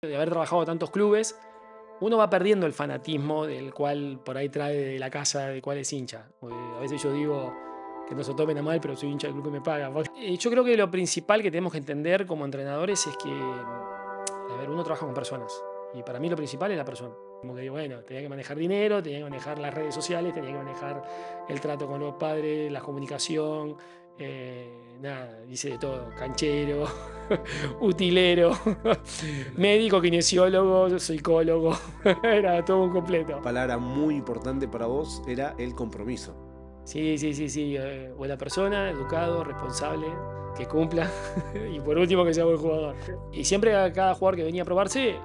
De haber trabajado tantos clubes, uno va perdiendo el fanatismo del cual por ahí trae de la casa de cuál es hincha. A veces yo digo que no se tomen a mal, pero soy hincha del club que me paga. Yo creo que lo principal que tenemos que entender como entrenadores es que, a ver, uno trabaja con personas. Y para mí lo principal es la persona. Como que, bueno, tenía que manejar dinero, tenía que manejar las redes sociales, tenía que manejar el trato con los padres, la comunicación, nada, hice de todo, canchero, utilero, médico, kinesiólogo, psicólogo, era todo un completo. Palabra muy importante para vos era el compromiso. Sí, sí, sí, sí, buena persona, educado, responsable, que cumpla y por último que sea buen jugador. Y siempre a cada jugador que venía a probarse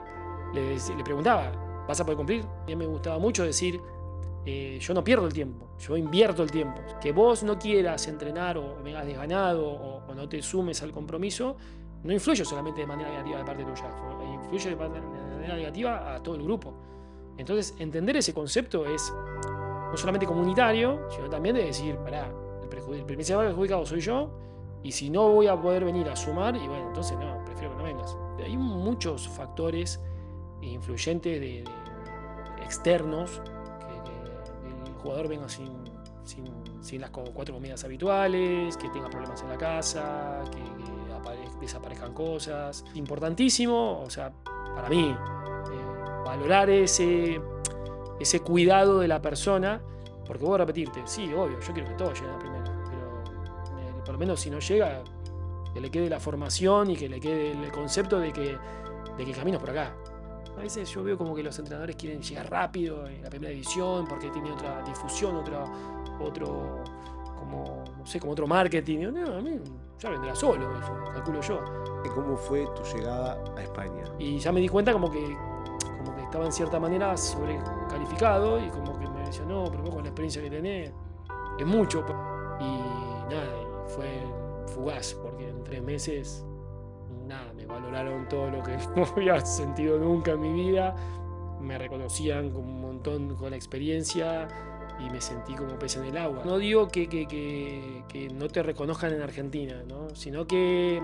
le preguntaba, ¿vas a poder cumplir? Y a mí me gustaba mucho decir, yo no pierdo el tiempo, yo invierto el tiempo. Que vos no quieras entrenar o vengas desganado o no te sumes al compromiso, no influye solamente de manera negativa de parte tuya, influye de manera negativa a todo el grupo. Entonces, entender ese concepto es no solamente comunitario, sino también de decir, pará, el principal perjudicado soy yo, y si no voy a poder venir a sumar, y bueno, entonces no, prefiero que no vengas. Hay muchos factores influyentes externos que el jugador venga sin las cuatro comidas habituales, que tenga problemas en la casa, que desaparezcan cosas. Importantísimo, o sea, para mí, valorar ese cuidado de la persona, porque voy a repetirte, sí, obvio, yo quiero que todos lleguen a primera, pero por lo menos si no llega, que le quede la formación y que le quede el concepto de que el camino es por acá. A veces yo veo como que los entrenadores quieren llegar rápido en la primera división porque tiene otra difusión, otro, como, no sé, como otro marketing. No, a mí ya vendrá solo, eso, calculo yo. ¿Cómo fue tu llegada a España? Y ya me di cuenta como que estaba en cierta manera sobrecalificado y como que me decía, no, pero vos con la experiencia que tenés, es mucho. Y nada, y fue fugaz, porque en 3 meses, nada, me valoraron todo lo que no había sentido nunca en mi vida, me reconocían como un montón con la experiencia y me sentí como pez en el agua. No digo que no te reconozcan en Argentina, ¿no? Sino que,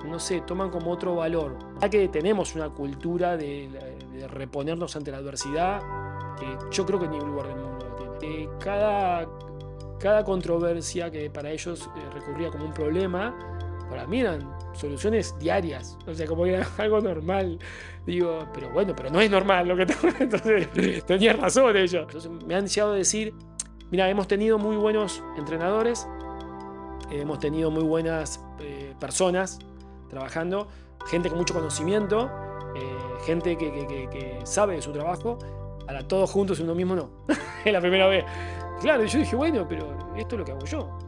no sé, toman como otro valor. Ya que tenemos una cultura de reponernos ante la adversidad que yo creo que ningún lugar del mundo lo tiene. Cada controversia que para ellos recurría como un problema, para mí eran soluciones diarias, o sea, como que era algo normal. Digo, pero bueno, pero no es normal lo que tengo. Entonces, tenías razón ellos. Entonces, me han llegado a decir, mira, hemos tenido muy buenos entrenadores, hemos tenido muy buenas personas trabajando, gente con mucho conocimiento, gente que sabe de su trabajo, ahora todos juntos en uno mismo no. Es la primera vez. Claro, y yo dije, bueno, pero esto es lo que hago yo.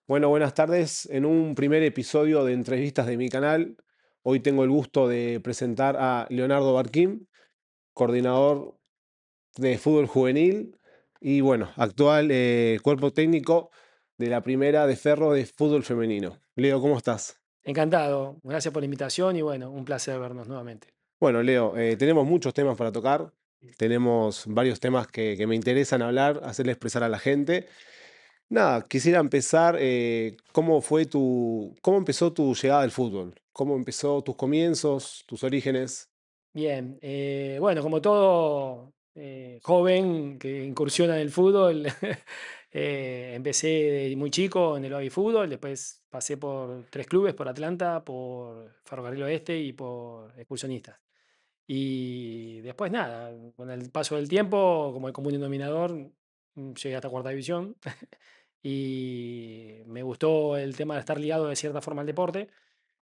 Bueno, buenas tardes. En un primer episodio de entrevistas de mi canal, hoy tengo el gusto de presentar a Leonardo Barquín, coordinador de fútbol juvenil y bueno, actual cuerpo técnico de la primera de Ferro de fútbol femenino. Leo, ¿cómo estás? Encantado, gracias por la invitación y bueno, un placer vernos nuevamente. Bueno, Leo, tenemos muchos temas para tocar, tenemos varios temas que me interesan hablar, hacerle expresar a la gente. Nada, quisiera empezar, ¿cómo empezó tu llegada al fútbol? ¿Cómo empezó tus comienzos, tus orígenes? Bien, bueno, como todo joven que incursiona en el fútbol, empecé de muy chico en el baby fútbol, después pasé por 3 clubes, por Atlanta, por Ferrocarril Oeste y por Excursionistas. Y después nada, con el paso del tiempo, como el común denominador, llegué hasta cuarta división y me gustó el tema de estar ligado de cierta forma al deporte.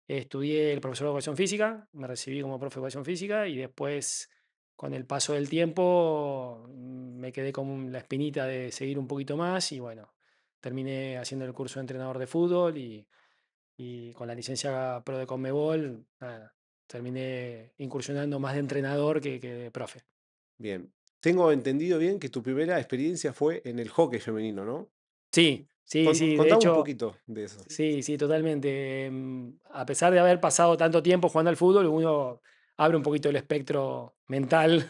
Estudié el profesorado de educación física, me recibí como profe de educación física y después, con el paso del tiempo, me quedé con la espinita de seguir un poquito más y bueno, terminé haciendo el curso de entrenador de fútbol y con la licencia pro de Conmebol, nada, terminé incursionando más de entrenador que de profe. Bien, tengo entendido bien que tu primera experiencia fue en el hockey femenino, ¿no? Sí, sí, sí, de Contame un hecho, poquito de eso. sí, sí, totalmente. A pesar de haber pasado tanto tiempo jugando al fútbol, uno abre un poquito el espectro mental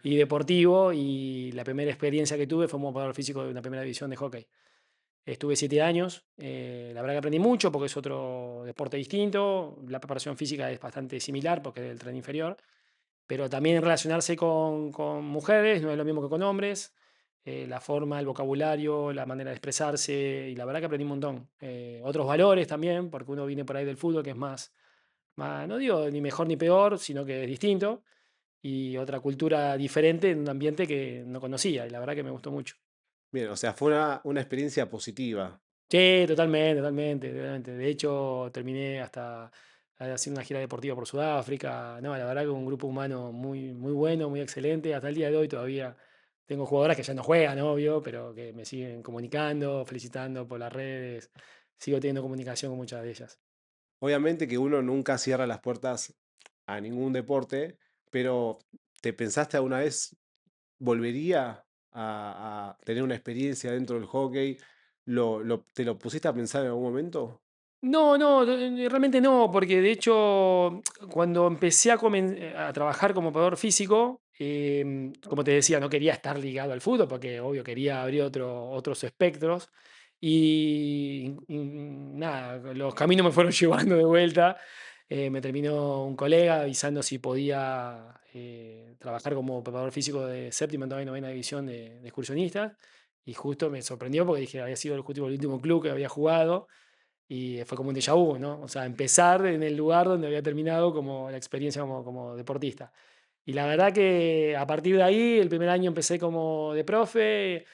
y deportivo. Y la primera experiencia que tuve fue como operador físico de una primera división de hockey. Estuve 7 años. La verdad que aprendí mucho porque es otro deporte distinto. La preparación física es bastante similar porque es del tren inferior. Pero también relacionarse con mujeres no es lo mismo que con hombres. La forma, el vocabulario, la manera de expresarse. Y la verdad que aprendí un montón. Otros valores también, porque uno viene por ahí del fútbol que es más, no digo ni mejor ni peor, sino que es distinto. Y otra cultura diferente en un ambiente que no conocía. Y la verdad que me gustó mucho. Bien, o sea, fue una experiencia positiva. Sí, totalmente, totalmente, totalmente. De hecho, terminé hasta haciendo una gira deportiva por Sudáfrica. No, la verdad que un grupo humano muy, muy bueno, muy excelente. Hasta el día de hoy todavía tengo jugadoras que ya no juegan, obvio, pero que me siguen comunicando, felicitando por las redes. Sigo teniendo comunicación con muchas de ellas. Obviamente que uno nunca cierra las puertas a ningún deporte, pero ¿te pensaste alguna vez volvería a tener una experiencia dentro del hockey? ¿Te lo pusiste a pensar en algún momento? No, no, realmente no, porque de hecho, cuando empecé a trabajar como operador físico, como te decía, no quería estar ligado al fútbol, porque obvio quería abrir otros espectros. Y nada, los caminos me fueron llevando de vuelta. Me terminó un colega avisando si podía trabajar como preparador físico de séptima, octava y novena división de excursionistas. Y justo me sorprendió porque dije, había sido el último club que había jugado. Y fue como un déjà vu, ¿no? O sea, empezar en el lugar donde había terminado como la experiencia como deportista. Y la verdad que a partir de ahí, el primer año empecé como de profe,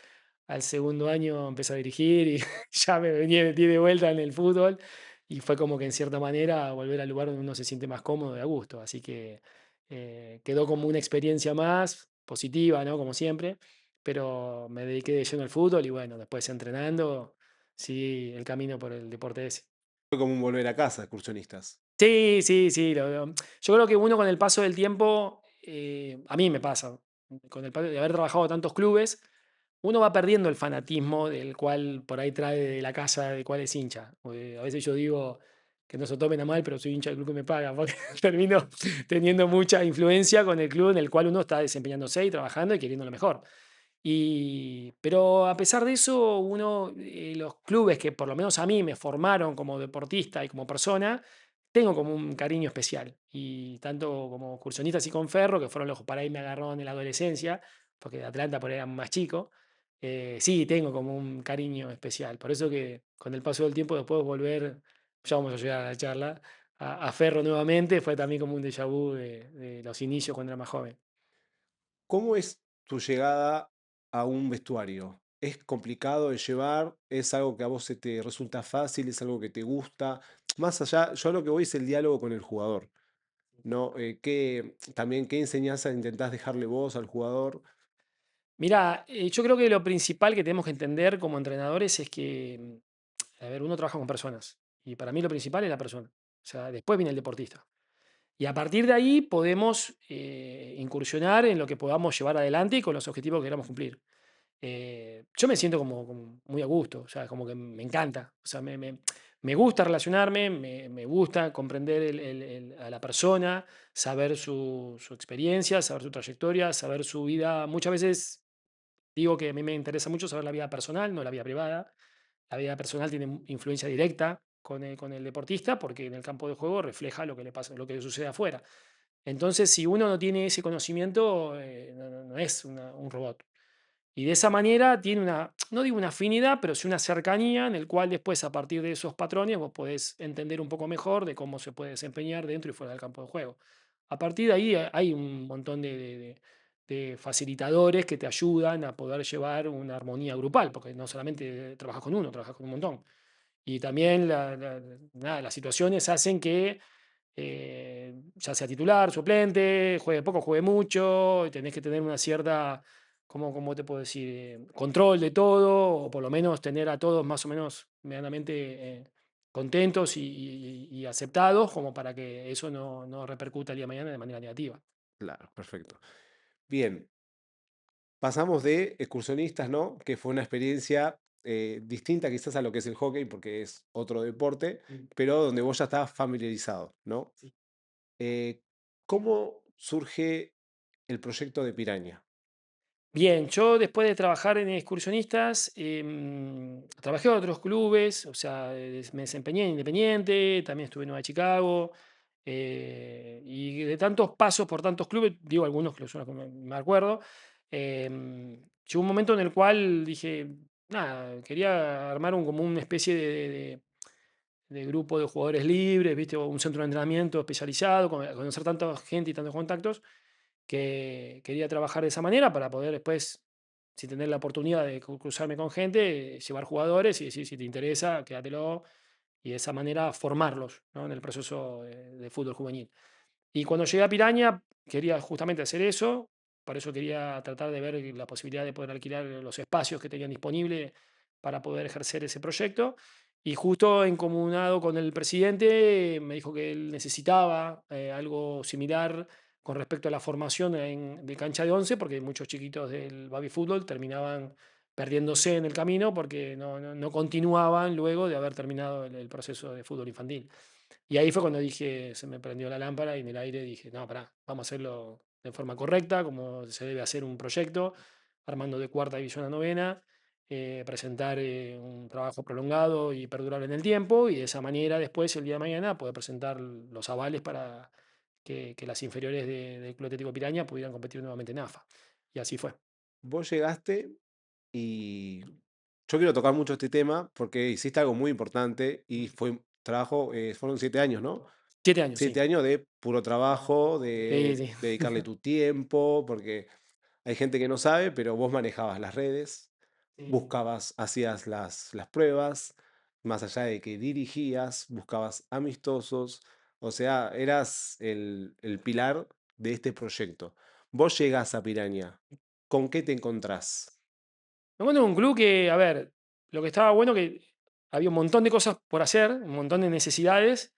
al segundo año empecé a dirigir y ya me venía metí de vuelta en el fútbol. Y fue como que en cierta manera volver al lugar donde uno se siente más cómodo y a gusto. Así que quedó como una experiencia más positiva, ¿no? Como siempre. Pero me dediqué de lleno al fútbol y bueno, después entrenando, sí, el camino por el deporte ese. Fue como un volver a casa, excursionistas. Sí, sí, sí. Yo creo que uno con el paso del tiempo, a mí me pasa, con el paso de haber trabajado en tantos clubes, uno va perdiendo el fanatismo del cual por ahí trae de la casa de cual es hincha. A veces yo digo que no se lo tomen a mal, pero soy hincha del club que me paga, porque termino teniendo mucha influencia con el club en el cual uno está desempeñándose y trabajando y queriendo lo mejor. Pero a pesar de eso, los clubes que por lo menos a mí me formaron como deportista y como persona, tengo como un cariño especial. Y tanto como excursionistas y con Ferro, que fueron los que para ahí me agarraron en la adolescencia, porque de Atlanta por ahí era más chico, sí, tengo como un cariño especial. Por eso que con el paso del tiempo, después volver, ya vamos a llegar a la charla, a Ferro nuevamente, fue también como un déjà vu de los inicios cuando era más joven. ¿Cómo es tu llegada a un vestuario? ¿Es complicado de llevar? ¿Es algo que a vos se te resulta fácil? ¿Es algo que te gusta? Más allá, yo lo que voy es el diálogo con el jugador, ¿no? También qué enseñanza intentás dejarle vos al jugador? Mira, yo creo que lo principal que tenemos que entender como entrenadores es que, a ver, uno trabaja con personas y para mí lo principal es la persona. O sea, después viene el deportista. Y a partir de ahí podemos incursionar en lo que podamos llevar adelante y con los objetivos que queramos cumplir. Yo me siento como muy a gusto, o sea, como que me encanta. O sea, me gusta relacionarme, me gusta comprender a la persona, saber su experiencia, saber su trayectoria, saber su vida. Muchas veces digo que a mí me interesa mucho saber la vida personal, no la vida privada. La vida personal tiene influencia directa con el deportista porque en el campo de juego refleja lo que le pasa, lo que le sucede afuera. Entonces, si uno no tiene ese conocimiento, no es un robot. Y de esa manera tiene no digo una afinidad, pero sí una cercanía en el cual después a partir de esos patrones vos podés entender un poco mejor de cómo se puede desempeñar dentro y fuera del campo de juego. A partir de ahí hay un montón de facilitadores que te ayudan a poder llevar una armonía grupal, porque no solamente trabajas con uno, trabajas con un montón. Y también nada, las situaciones hacen que ya sea titular, suplente, juegue poco, juegue mucho, y tenés que tener una cierta, ¿cómo te puedo decir? Control de todo, o por lo menos tener a todos más o menos medianamente contentos y aceptados, como para que eso no repercuta el día de mañana de manera negativa. Claro, perfecto. Bien, pasamos de excursionistas, ¿no? Que fue una experiencia distinta quizás a lo que es el hockey, porque es otro deporte, Mm, pero donde vos ya estabas familiarizado, ¿no? sí. Eh, ¿Cómo surge el proyecto de Piraña? Bien, yo después de trabajar en excursionistas, trabajé en otros clubes, o sea, me desempeñé en Independiente, también estuve en Nueva Chicago, y de tantos pasos por tantos clubes, digo algunos que son los que me acuerdo, llegó un momento en el cual dije, nada, quería armar como una especie de grupo de jugadores libres, ¿viste? O un centro de entrenamiento especializado, conocer tanta gente y tantos contactos, que quería trabajar de esa manera para poder después, si tener la oportunidad de cruzarme con gente, llevar jugadores y decir, si te interesa, quédatelo, y de esa manera formarlos, ¿no? En el proceso de fútbol juvenil. Y cuando llegué a Piraña, quería justamente hacer eso, por eso quería tratar de ver la posibilidad de poder alquilar los espacios que tenían disponibles para poder ejercer ese proyecto. Y justo en comunado con el presidente, me dijo que él necesitaba algo similar con respecto a la formación de cancha de 11, porque muchos chiquitos del baby fútbol terminaban perdiéndose en el camino porque no continuaban luego de haber terminado el proceso de fútbol infantil. Y ahí fue cuando dije, se me prendió la lámpara y en el aire dije, no, pará, vamos a hacerlo de forma correcta, como se debe hacer un proyecto, armando de cuarta división a novena, presentar un trabajo prolongado y perdurable en el tiempo, y de esa manera después, el día de mañana, poder presentar los avales para que las inferiores del Club Atlético Piraña pudieran competir nuevamente en AFA. Y así fue. Vos llegaste y yo quiero tocar mucho este tema porque hiciste algo muy importante y fue trabajo, fueron 7 años, ¿no? 7 años, sí. 7 años de puro trabajo, Sí, de sí. dedicarle tu tiempo, porque hay gente que no sabe, pero vos manejabas las redes, Sí. buscabas, hacías las pruebas, más allá de que dirigías, buscabas amistosos, o sea, eras el pilar de este proyecto. Vos llegás a Piraña, ¿con qué te encontrás? Me encuentro en un club que, a ver, lo que estaba bueno que había un montón de cosas por hacer, un montón de necesidades,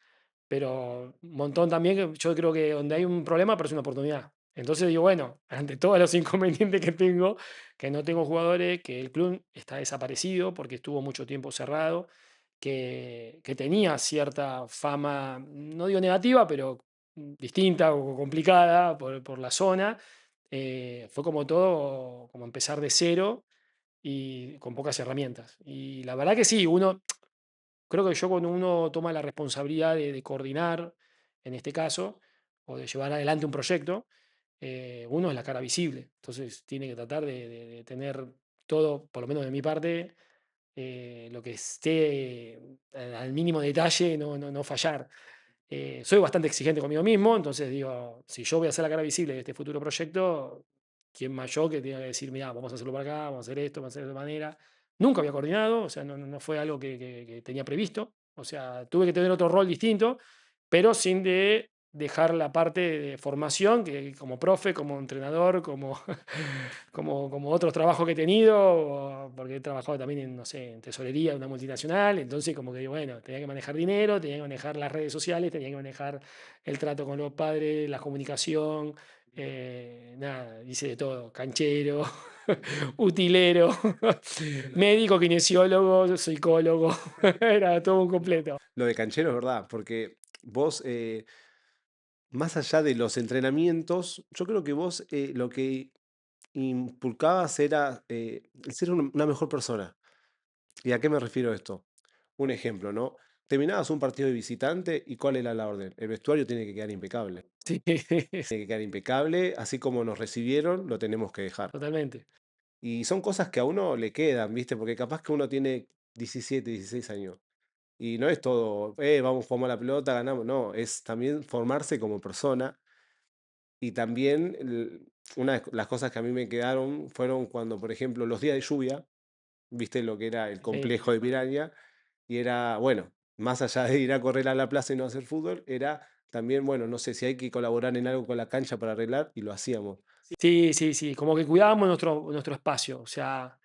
pero un montón también que yo creo que donde hay un problema aparece una oportunidad. Entonces digo, bueno, ante todos los inconvenientes que tengo, que no tengo jugadores, que el club está desaparecido porque estuvo mucho tiempo cerrado, que tenía cierta fama, no digo negativa, pero distinta o complicada por la zona, fue como todo, como empezar de cero y con pocas herramientas. Y la verdad que sí, creo que yo cuando uno toma la responsabilidad de coordinar, en este caso, o de llevar adelante un proyecto, uno es la cara visible. Entonces tiene que tratar de tener todo, por lo menos de mi parte, lo que esté al mínimo detalle, no fallar. Soy bastante exigente conmigo mismo, entonces digo, si yo voy a ser la cara visible de este futuro proyecto, ¿quién más yo que tenga que decir, mira, vamos a hacerlo por acá, vamos a hacer esto, vamos a hacer de esta manera? Nunca había coordinado, o sea, no fue algo que tenía previsto, o sea, tuve que tener otro rol distinto, pero sin dejar la parte de formación, que como profe, como entrenador, como otros trabajos que he tenido, porque he trabajado también en, no sé, en tesorería de una multinacional, entonces como que, bueno, tenía que manejar dinero, tenía que manejar las redes sociales, tenía que manejar el trato con los padres, la comunicación, nada, hice de todo, canchero, utilero, médico, kinesiólogo, psicólogo, era todo un completo. Lo de canchero es verdad, porque vos, más allá de los entrenamientos, yo creo que vos lo que inculcabas era el ser una mejor persona. ¿Y a qué me refiero esto? Un ejemplo, ¿no? Terminabas un partido de visitante y ¿cuál era la orden? El vestuario tiene que quedar impecable. Sí, Tiene que quedar impecable, así como nos recibieron, lo tenemos que dejar. totalmente. Y son cosas que a uno le quedan, ¿viste? Porque capaz que uno tiene 17, 16 años. Y no es todo, vamos, jugamos a la pelota, ganamos. No, es también formarse como persona. Y también una de las cosas que a mí me quedaron fueron cuando, por ejemplo, los días de lluvia, viste lo que era el Sí. complejo de Piraña, y era, bueno, más allá de ir a correr a la plaza y no hacer fútbol, era también, bueno, no sé si hay que colaborar en algo con la cancha para arreglar, y lo hacíamos. Sí, sí, sí, como que cuidábamos nuestro espacio, o sea,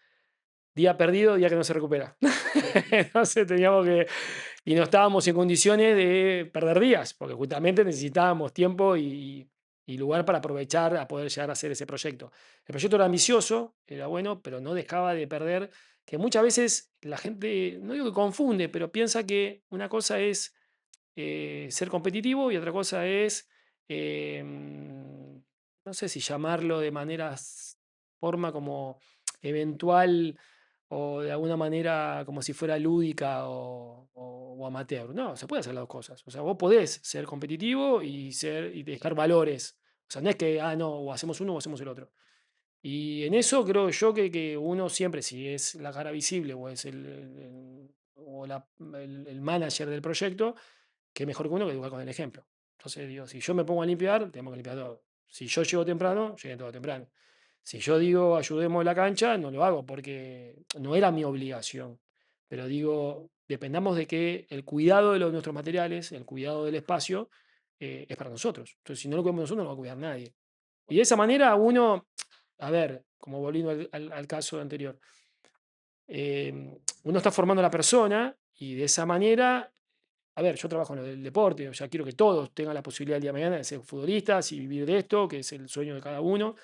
día perdido, día que no se recupera. Entonces teníamos que, y no estábamos en condiciones de perder días, porque justamente necesitábamos tiempo y lugar para aprovechar a poder llegar a hacer ese proyecto. El proyecto era ambicioso, era bueno, pero no dejaba de perder, que muchas veces la gente, no digo que confunde, pero piensa que una cosa es ser competitivo y otra cosa es, no sé si llamarlo de maneras forma como eventual o de alguna manera como si fuera lúdica o amateur. No, se puede hacer las dos cosas. O sea, vos podés ser competitivo y dejar valores. O sea, no es que, no, o hacemos uno o hacemos el otro. Y en eso creo yo que uno siempre, si es la cara visible o es el manager del proyecto, qué mejor que uno que educar con el ejemplo. Entonces digo, si yo me pongo a limpiar, tenemos que limpiar todo. Si yo llego temprano, llegué todo temprano. Si yo digo ayudemos la cancha, no lo hago porque no era mi obligación. Pero digo, dependamos de que el cuidado de nuestros materiales, el cuidado del espacio, es para nosotros. Entonces, si no lo cuidamos nosotros, no lo va a cuidar nadie. Y de esa manera uno, a ver, como volviendo al caso anterior, uno está formando a la persona y de esa manera, a ver, yo trabajo en el deporte, o sea, quiero que todos tengan la posibilidad el día de mañana de ser futbolistas y vivir de esto, que es el sueño de cada uno,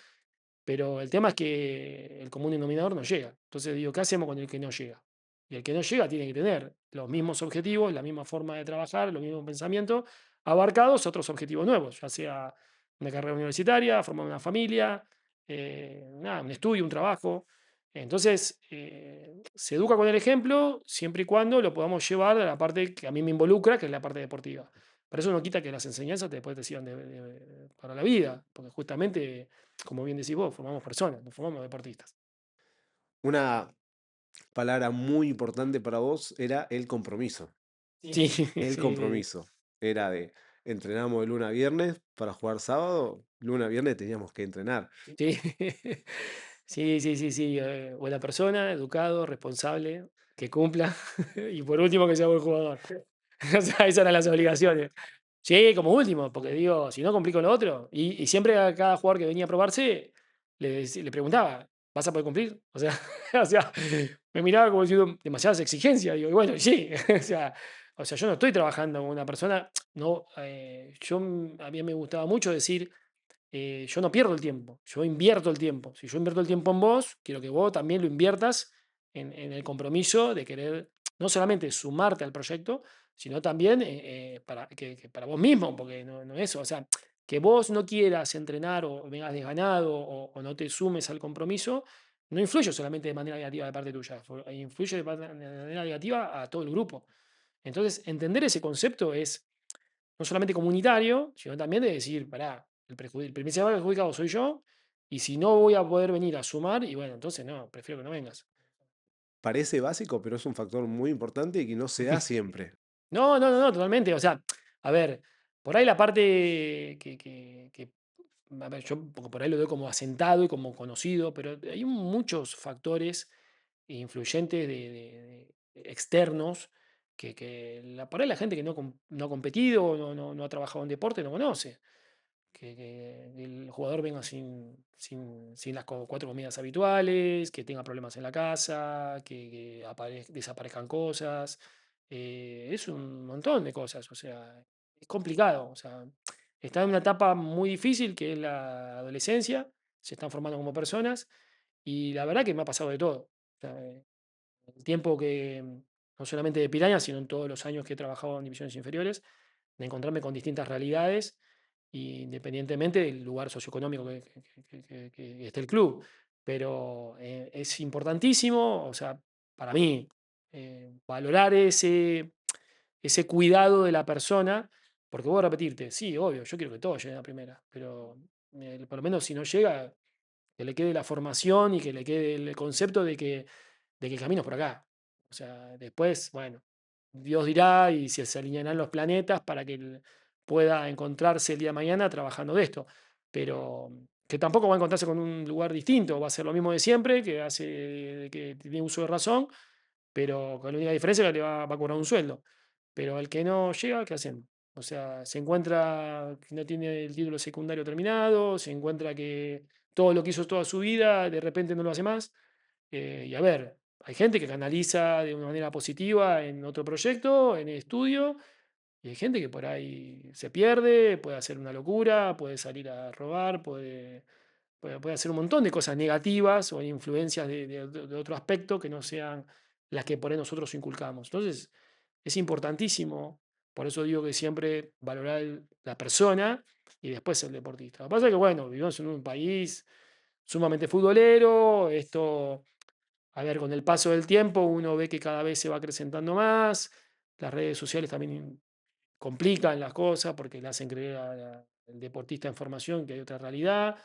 pero el tema es que el común denominador no llega. Entonces digo, ¿qué hacemos con el que no llega? Y el que no llega tiene que tener los mismos objetivos, la misma forma de trabajar, los mismos pensamientos, abarcados otros objetivos nuevos, ya sea una carrera universitaria, formar una familia, nada, un estudio, un trabajo. Entonces, se educa con el ejemplo siempre y cuando lo podamos llevar a la parte que a mí me involucra, que es la parte deportiva. Pero eso no quita que las enseñanzas después te sirvan para la vida, porque justamente, como bien decís vos, formamos personas, no formamos deportistas. Una palabra muy importante para vos era el compromiso. Sí, El sí, compromiso. Era de entrenamos de lunes a viernes para jugar sábado, lunes a viernes teníamos que entrenar. sí. Sí, sí, sí, sí. Buena persona, educado, responsable, que cumpla. Y por último, que sea buen jugador. O sea, esas eran las obligaciones. Sí, como último, porque digo, si no complico lo otro. Y siempre a cada jugador que venía a probarse, le preguntaba, ¿vas a poder cumplir? O sea, o sea, me miraba como diciendo demasiadas exigencias. Digo, y bueno, sí. O sea, yo no estoy trabajando con una persona. No, a mí me gustaba mucho decir yo no pierdo el tiempo, yo invierto el tiempo. Si yo invierto el tiempo en vos, quiero que vos también lo inviertas en el compromiso de querer no solamente sumarte al proyecto, sino también que para vos mismo, porque no eso, o sea, que vos no quieras entrenar o vengas desganado o no te sumes al compromiso, no influye solamente de manera negativa de parte tuya, influye de manera negativa a todo el grupo. Entonces, entender ese concepto es no solamente comunitario, sino también de decir, pará, el principal perjudicado soy yo, y si no voy a poder venir a sumar, y bueno, entonces no, prefiero que no vengas. Parece básico, pero es un factor muy importante y que no se da siempre. No, no, no, no, totalmente. O sea, a ver, por ahí la parte a ver, yo porque por ahí lo doy como asentado y como conocido, pero hay muchos factores influyentes externos por ahí la gente que no ha competido, no ha trabajado en deporte, no conoce. Que el jugador venga sin las cuatro comidas habituales, que tenga problemas en la casa, que desaparezcan cosas. Es un montón de cosas, o sea, es complicado. O sea, está en una etapa muy difícil que es la adolescencia, se están formando como personas y la verdad que me ha pasado de todo. O sea, el tiempo que, no solamente de Piraña, sino en todos los años que he trabajado en divisiones inferiores, de encontrarme con distintas realidades, independientemente del lugar socioeconómico que esté el club. Pero es importantísimo, o sea, para mí, valorar ese cuidado de la persona, porque voy a repetirte, sí, obvio, yo quiero que todos lleguen a primera, pero por lo menos si no llega, que le quede la formación y que le quede el concepto de que el camino es por acá. O sea, después, bueno, Dios dirá y si se alinearán los planetas para que él pueda encontrarse el día de mañana trabajando de esto. Pero que tampoco va a encontrarse con un lugar distinto, va a ser lo mismo de siempre, que tiene uso de razón, pero con la única diferencia es que le va a cobrar un sueldo. Pero al que no llega, ¿qué hacen? O sea, se encuentra que no tiene el título secundario terminado, se encuentra que todo lo que hizo toda su vida de repente no lo hace más. Y a ver, hay gente que canaliza de una manera positiva en otro proyecto, en el estudio, y hay gente que por ahí se pierde, puede hacer una locura, puede salir a robar, puede hacer un montón de cosas negativas o influencias de otro aspecto que no sean las que por ahí nosotros inculcamos. Entonces, es importantísimo, por eso digo que siempre valorar la persona y después el deportista. Lo que pasa es que, bueno, vivimos en un país sumamente futbolero. Esto, a ver, con el paso del tiempo uno ve que cada vez se va acrecentando más. Las redes sociales también complican las cosas porque le hacen creer al deportista en formación que hay otra realidad.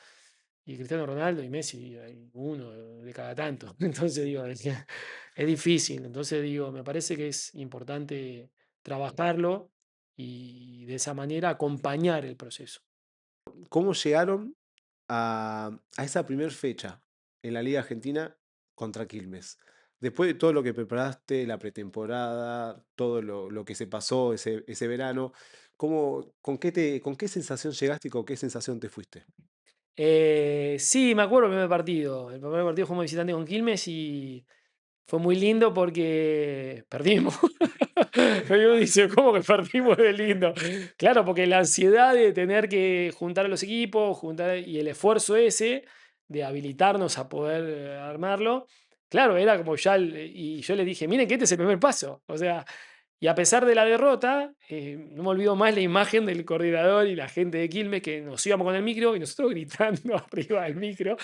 Y Cristiano Ronaldo y Messi hay uno de cada tanto. Entonces digo, es difícil. Entonces digo, me parece que es importante trabajarlo y de esa manera acompañar el proceso. ¿Cómo llegaron a esa primer fecha en la Liga Argentina contra Quilmes? Después de todo lo que preparaste, la pretemporada, todo lo que se pasó ese verano, con qué sensación llegaste y con qué sensación te fuiste? Sí, me acuerdo el primer partido. El primer partido fuimos visitante con Quilmes y fue muy lindo porque perdimos. Pero uno dice, ¿cómo que perdimos de lindo? Claro, porque la ansiedad de tener que juntar a los equipos, juntar y el esfuerzo ese de habilitarnos a poder armarlo, claro, era como ya, y yo le dije, miren que este es el primer paso. O sea, y a pesar de la derrota, no me olvido más la imagen del coordinador y la gente de Quilmes que nos íbamos con el micro y nosotros gritando arriba del micro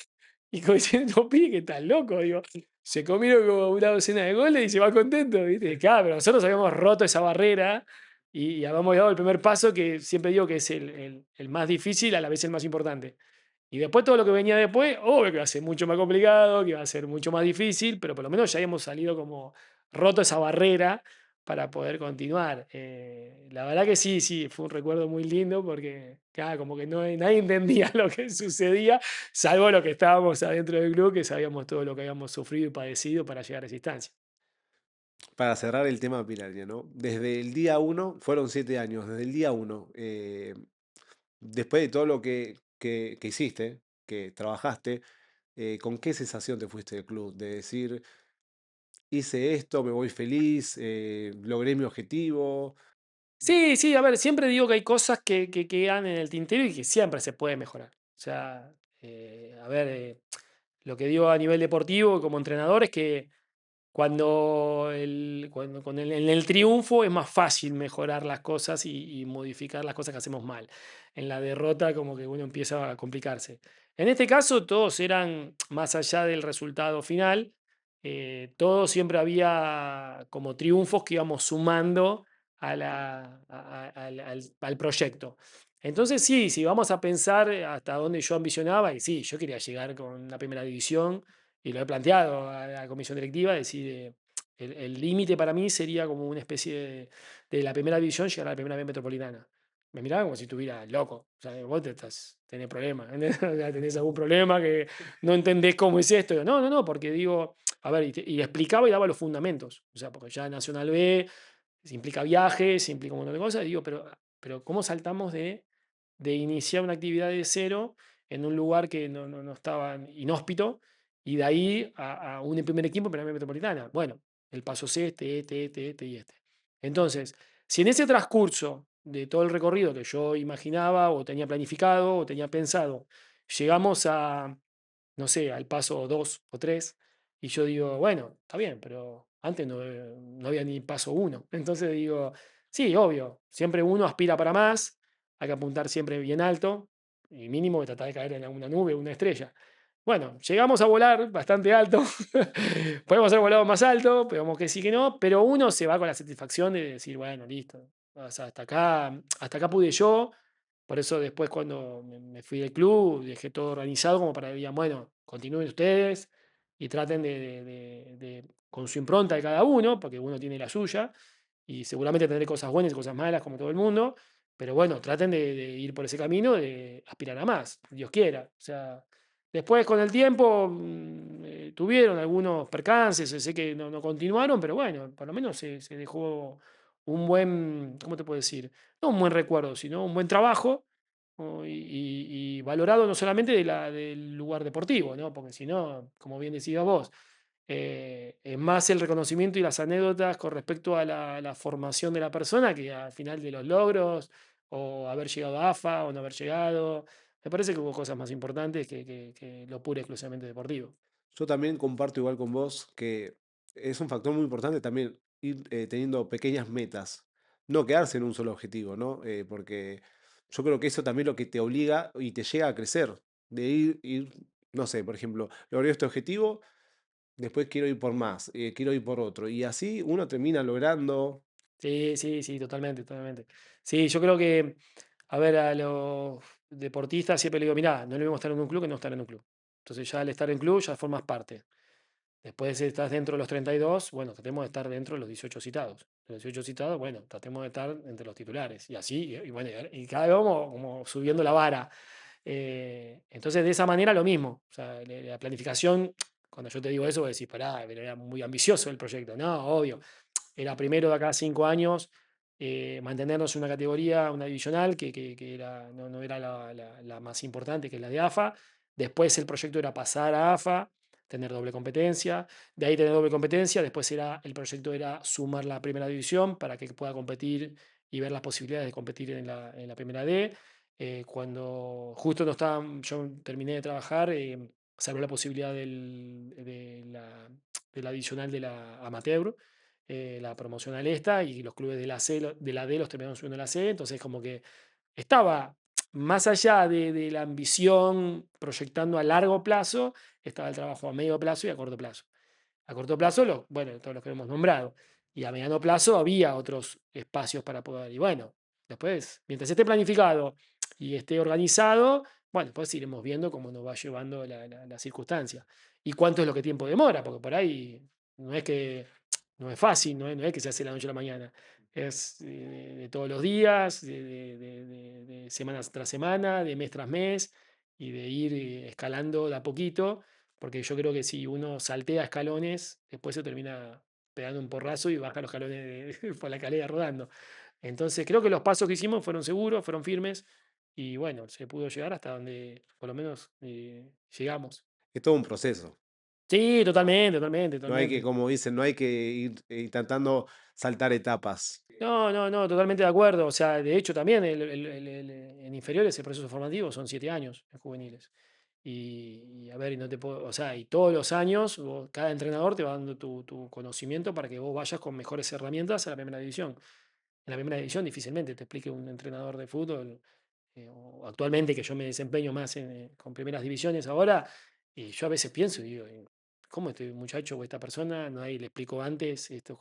y como diciendo, pibe, que estás loco, digo. Se comieron como una docena de goles y se va contento, ¿viste? Claro, pero nosotros habíamos roto esa barrera y habíamos dado el primer paso que siempre digo que es el más difícil, a la vez el más importante. Y después todo lo que venía después, obvio que va a ser mucho más complicado, que va a ser mucho más difícil, pero por lo menos ya habíamos salido como roto esa barrera para poder continuar. La verdad que sí, sí, fue un recuerdo muy lindo porque claro, como que no, nadie entendía lo que sucedía, salvo los que estábamos adentro del club, que sabíamos todo lo que habíamos sufrido y padecido para llegar a esa instancia. Para cerrar el tema Piraña, ¿no? Desde el día uno, fueron 7 años, desde el día uno, después de todo lo que hiciste, que trabajaste, ¿con qué sensación te fuiste del club? De decir, hice esto, me voy feliz, logré mi objetivo. Sí, sí, a ver, siempre digo que hay cosas que quedan en el tintero y que siempre se puede mejorar. O sea, a ver, lo que digo a nivel deportivo como entrenador es que cuando en el triunfo es más fácil mejorar las cosas y modificar las cosas que hacemos mal. En la derrota como que uno empieza a complicarse. En este caso todos eran, más allá del resultado final, todos siempre había como triunfos que íbamos sumando al proyecto. Entonces sí, si vamos a pensar hasta dónde yo ambicionaba, y sí, yo quería llegar con la primera división y lo he planteado a la comisión directiva, decir, el límite para mí sería como una especie de la primera división llegar a la primera B metropolitana. Me miraban como si estuviera loco. O sea, vos tenés problemas, ¿entendés? O sea, tenés algún problema que no entendés cómo es esto. Yo, no, no, no, porque digo, a ver, y explicaba y daba los fundamentos. O sea, porque ya Nacional B se implica viajes, se implica un montón de cosas. Y digo, pero ¿cómo saltamos de iniciar una actividad de cero en un lugar que no estaba inhóspito y de ahí a un primer equipo en Primera Metropolitana? Bueno, el paso es este y este. Entonces, si en ese transcurso de todo el recorrido que yo imaginaba o tenía planificado o tenía pensado, llegamos a, no sé, al paso 2 o 3 y yo digo, bueno, está bien, pero antes no había ni paso uno. Entonces digo, sí, obvio, siempre uno aspira para más, hay que apuntar siempre bien alto y mínimo tratar de caer en una nube, una estrella. Bueno, llegamos a volar bastante alto, podemos haber volado más alto, pero vamos que sí que no, pero uno se va con la satisfacción de decir, bueno, listo, o sea, hasta acá pude yo, por eso después cuando me fui del club, dejé todo organizado como para que digan, bueno, continúen ustedes y traten con su impronta de cada uno, porque uno tiene la suya, y seguramente tendré cosas buenas y cosas malas como todo el mundo, pero bueno, traten de ir por ese camino, de aspirar a más, Dios quiera. O sea, después con el tiempo tuvieron algunos percances, sé que no continuaron, pero bueno, por lo menos se dejó un buen, ¿cómo te puedo decir? No un buen recuerdo, sino un buen trabajo y valorado no solamente del lugar deportivo, ¿no? Porque si no, como bien decías vos, es más el reconocimiento y las anécdotas con respecto a la formación de la persona que al final de los logros o haber llegado a AFA o no haber llegado. Me parece que hubo cosas más importantes que lo puro exclusivamente deportivo. Yo también comparto igual con vos que es un factor muy importante también ir teniendo pequeñas metas, no quedarse en un solo objetivo, ¿no? Porque yo creo que eso también lo que te obliga y te llega a crecer, de ir No sé, por ejemplo, logré este objetivo, después quiero ir por más, quiero ir por otro. Y así uno termina logrando. Sí, sí, sí, totalmente, totalmente. Sí, yo creo que, a ver, a los deportistas siempre le digo, mirá, no es lo mismo estar en un club que no estar en un club. Entonces ya al estar en club ya formas parte. Después si estás dentro de los 32, bueno, tratemos de estar dentro de los 18 citados. Los 18 citados, bueno, tratemos de estar entre los titulares. Y así, y bueno, y cada vez vamos como subiendo la vara. Entonces, de esa manera lo mismo. O sea, la planificación, cuando yo te digo eso, vos decís, pará, pero era muy ambicioso el proyecto. No, obvio. Era primero de acá a 5 años mantenernos en una categoría, una divisional, que era, no era la más importante, que es la de AFA. Después el proyecto era pasar a AFA, tener doble competencia. De ahí tener doble competencia, después el proyecto era sumar la primera división para que pueda competir y ver las posibilidades de competir en la primera D. Cuando justo no estaba, yo terminé de trabajar, se abrió la posibilidad de la adicional de la amateur, la promocional esta, y los clubes de la C, de la D los terminaron subiendo a la C, entonces como que estaba más allá de la ambición proyectando a largo plazo, estaba el trabajo a medio plazo y a corto plazo. A corto plazo, bueno, todos los que hemos nombrado. Y a mediano plazo había otros espacios para poder. Y bueno, después, mientras esté planificado y esté organizado, bueno, después iremos viendo cómo nos va llevando la circunstancia. Y cuánto es lo que tiempo demora, porque por ahí no es que no es fácil, no es que se hace de la noche a la mañana. Es de todos los días, de semana tras semana, de mes tras mes, y de ir escalando de a poquito, porque yo creo que si uno saltea escalones, después se termina pegando un porrazo y baja los escalones por la escalera rodando. Entonces creo que los pasos que hicimos fueron seguros, fueron firmes y bueno, se pudo llegar hasta donde por lo menos llegamos. Es todo un proceso. Sí, totalmente, totalmente, No hay que, totalmente. como dicen, no hay que ir intentando saltar etapas. No, no, no, totalmente de acuerdo. O sea, de hecho también en inferiores el proceso formativo son 7 años en juveniles. Y a ver, y no te puedo, o sea, y todos los años cada entrenador te va dando tu conocimiento para que vos vayas con mejores herramientas a la primera división. En la primera división difícilmente te explique un entrenador de fútbol, o actualmente que yo me desempeño más con primeras divisiones ahora, y yo a veces pienso y digo, ¿cómo este muchacho o esta persona no hay, le explicó antes esto?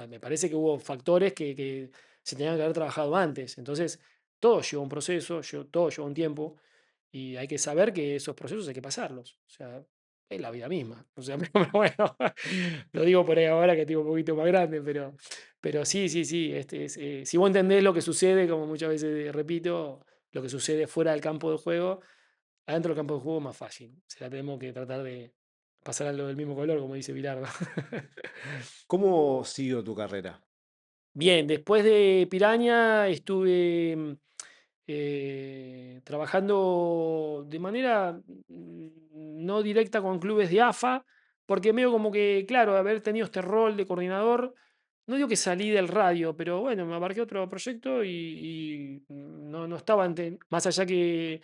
Me parece que hubo factores que se tenían que haber trabajado antes. Entonces, todo lleva un proceso, todo lleva un tiempo, y hay que saber que esos procesos hay que pasarlos. O sea, es la vida misma. O sea, pero bueno, lo digo por ahí ahora que tengo un poquito más grande, pero sí, sí, sí. Si vos entendés lo que sucede, como muchas veces repito, lo que sucede fuera del campo de juego, adentro del campo de juego es más fácil. O sea, tenemos que tratar de pasar algo del mismo color, como dice Bilardo. ¿Cómo siguió tu carrera? Bien, después de Piraña estuve trabajando de manera no directa con clubes de AFA, porque medio como que, claro, haber tenido este rol de coordinador, no digo que salí del radio, pero bueno, me abarqué otro proyecto y no estaba más allá que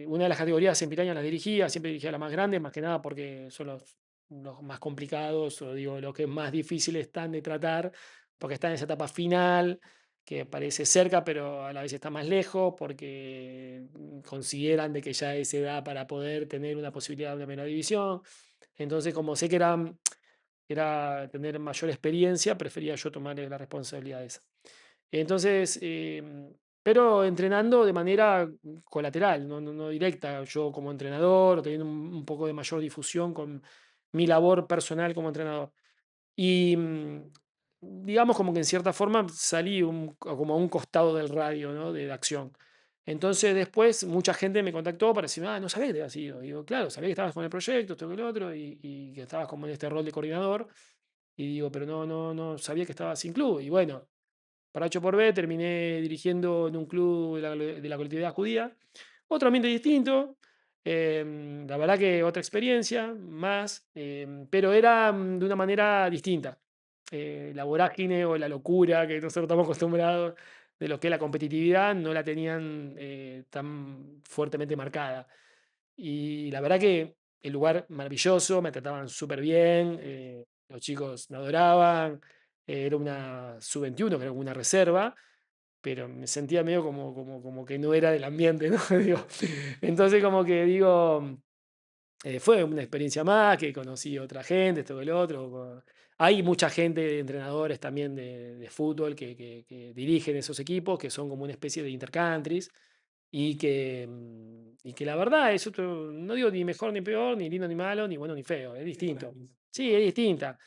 una de las categorías en Piraña las dirigía, siempre dirigía las más grandes, más que nada porque son los más complicados, o digo, los que más difíciles están de tratar, porque están en esa etapa final, que parece cerca, pero a la vez está más lejos, porque consideran de que ya es edad para poder tener una posibilidad de una primera división. Entonces, como sé que era tener mayor experiencia, prefería yo tomar la responsabilidad de esa. Entonces, pero entrenando de manera colateral, no directa, yo como entrenador, o teniendo un poco de mayor difusión con mi labor personal como entrenador. Y digamos como que en cierta forma salí como a un costado del radio, ¿no? De acción. Entonces después mucha gente me contactó para decirme, no sabés que te habías ido. Digo, claro, sabés que estabas con el proyecto, esto que el otro, y que estabas como en este rol de coordinador. Y digo, pero no sabía que estabas sin club. Y bueno, para H por B terminé dirigiendo en un club de la colectividad judía. Otro ambiente distinto, la verdad que otra experiencia más, pero era de una manera distinta. La vorágine o la locura que nosotros estamos acostumbrados de lo que es la competitividad no la tenían tan fuertemente marcada. Y la verdad que el lugar maravilloso, me trataban súper bien, los chicos me adoraban, era una sub-21, que era como una reserva, pero me sentía medio como que no era del ambiente, ¿no? Digo, entonces como que digo, fue una experiencia más, que conocí otra gente, esto que lo otro. Hay mucha gente, entrenadores también de fútbol que dirigen esos equipos, que son como una especie de intercountries, y que la verdad es otro, no digo ni mejor ni peor, ni lindo ni malo, ni bueno ni feo, es distinto. Sí, es distinta.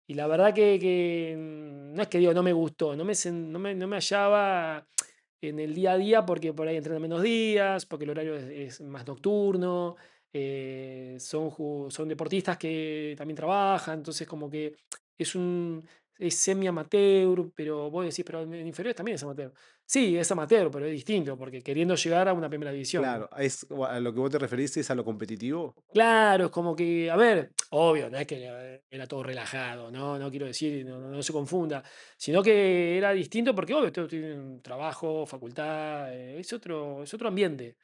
Y la verdad que no es que digo no me gustó, no me hallaba en el día a día porque por ahí entrenan menos días, porque el horario es más nocturno, son deportistas que también trabajan, entonces como que es un es semi amateur, pero vos decís, pero en inferiores también es amateur. Sí, es amateur, pero es distinto, porque queriendo llegar a una primera división, ¿no? Claro, a lo que vos te referís es a lo competitivo. Claro, es como que, a ver, obvio, no es que era todo relajado, ¿no? No quiero decir, no se confunda, sino que era distinto porque, obvio, todos tienen trabajo, facultad, es otro ambiente.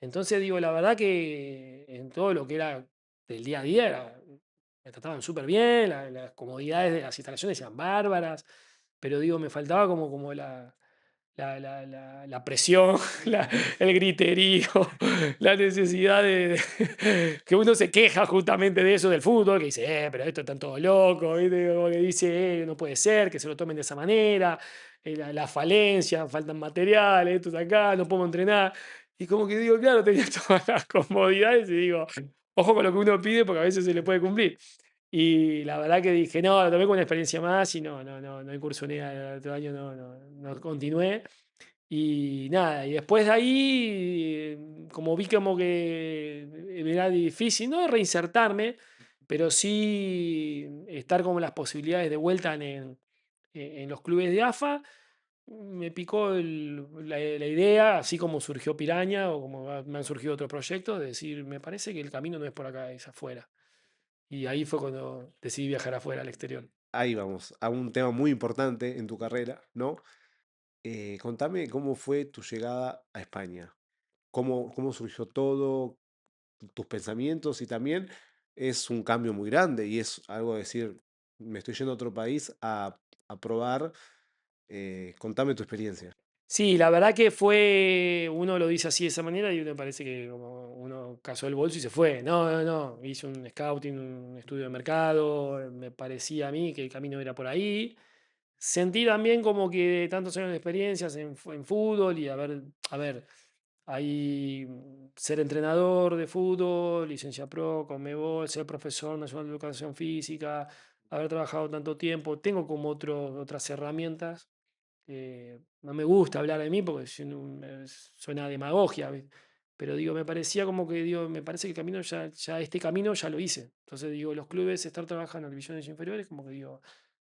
Entonces, digo, la verdad que en todo lo que era del día a día, me trataban súper bien, las comodidades de las instalaciones eran bárbaras, pero digo, me faltaba como la presión, el griterío, la necesidad que uno se queja justamente de eso del fútbol, que dice, pero esto están todos locos, ¿viste? Como que dice, no puede ser que se lo tomen de esa manera, la falencia, faltan materiales, esto está acá, no podemos entrenar. Y como que digo, claro, tenía todas las comodidades y digo, ojo con lo que uno pide porque a veces se le puede cumplir. Y la verdad que dije, no, lo tomé como una experiencia más y no incursioné al otro año, no continué. Y nada, y después de ahí, como vi como que me era difícil, no reinsertarme, pero sí estar como las posibilidades de vuelta en los clubes de AFA, me picó la idea, así como surgió Piraña o como me han surgido otros proyectos, de decir, me parece que el camino no es por acá, es afuera. Y ahí fue cuando decidí viajar afuera, al exterior. Ahí vamos, a un tema muy importante en tu carrera, ¿no? Contame cómo fue tu llegada a España. ¿Cómo surgió todo? Tus pensamientos y también es un cambio muy grande y es algo de decir, me estoy yendo a otro país a probar, contame tu experiencia. Sí, la verdad que fue, uno lo dice así de esa manera y uno parece que como uno cazó el bolso y se fue. No, no, no. Hice un scouting, un estudio de mercado, me parecía a mí que el camino era por ahí. Sentí también como que tantos años de experiencias en fútbol y a ver, ahí ser entrenador de fútbol, licencia pro, Conmebol, ser profesor nacional de educación física, haber trabajado tanto tiempo, tengo como otras herramientas. No me gusta hablar de mí porque suena a demagogia, pero digo, me parecía como que, digo, me parece que el camino ya este camino ya lo hice. Entonces digo, los clubes estar trabajando en divisiones inferiores, como que digo,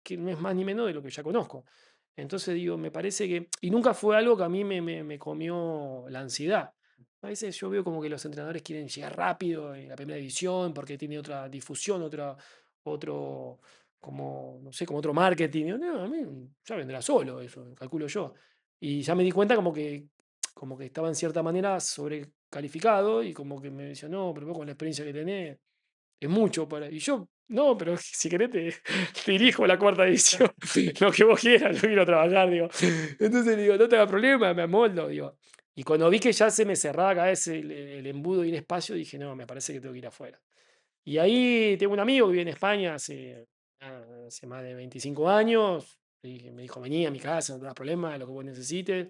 que no es más ni menos de lo que ya conozco. Entonces digo, me parece que, y nunca fue algo que a mí me comió la ansiedad. A veces yo veo como que los entrenadores quieren llegar rápido en la primera división porque tiene otra difusión, otro, como, no sé, como otro marketing. Digo, no, a mí ya vendrá solo eso, calculo yo. Y ya me di cuenta como que estaba en cierta manera sobrecalificado y como que me decía, no, pero vos con la experiencia que tenés, es mucho para. Y yo, no, pero si querés te dirijo la cuarta edición, lo que vos quieras, yo quiero trabajar, digo. Entonces digo, no te hagas problema, me amoldo, digo. Y cuando vi que ya se me cerraba cada vez el embudo y el espacio, dije, no, me parece que tengo que ir afuera. Y ahí tengo un amigo que vive en España hace más de 25 años, y me dijo, vení a mi casa, no te das problema, lo que vos necesites.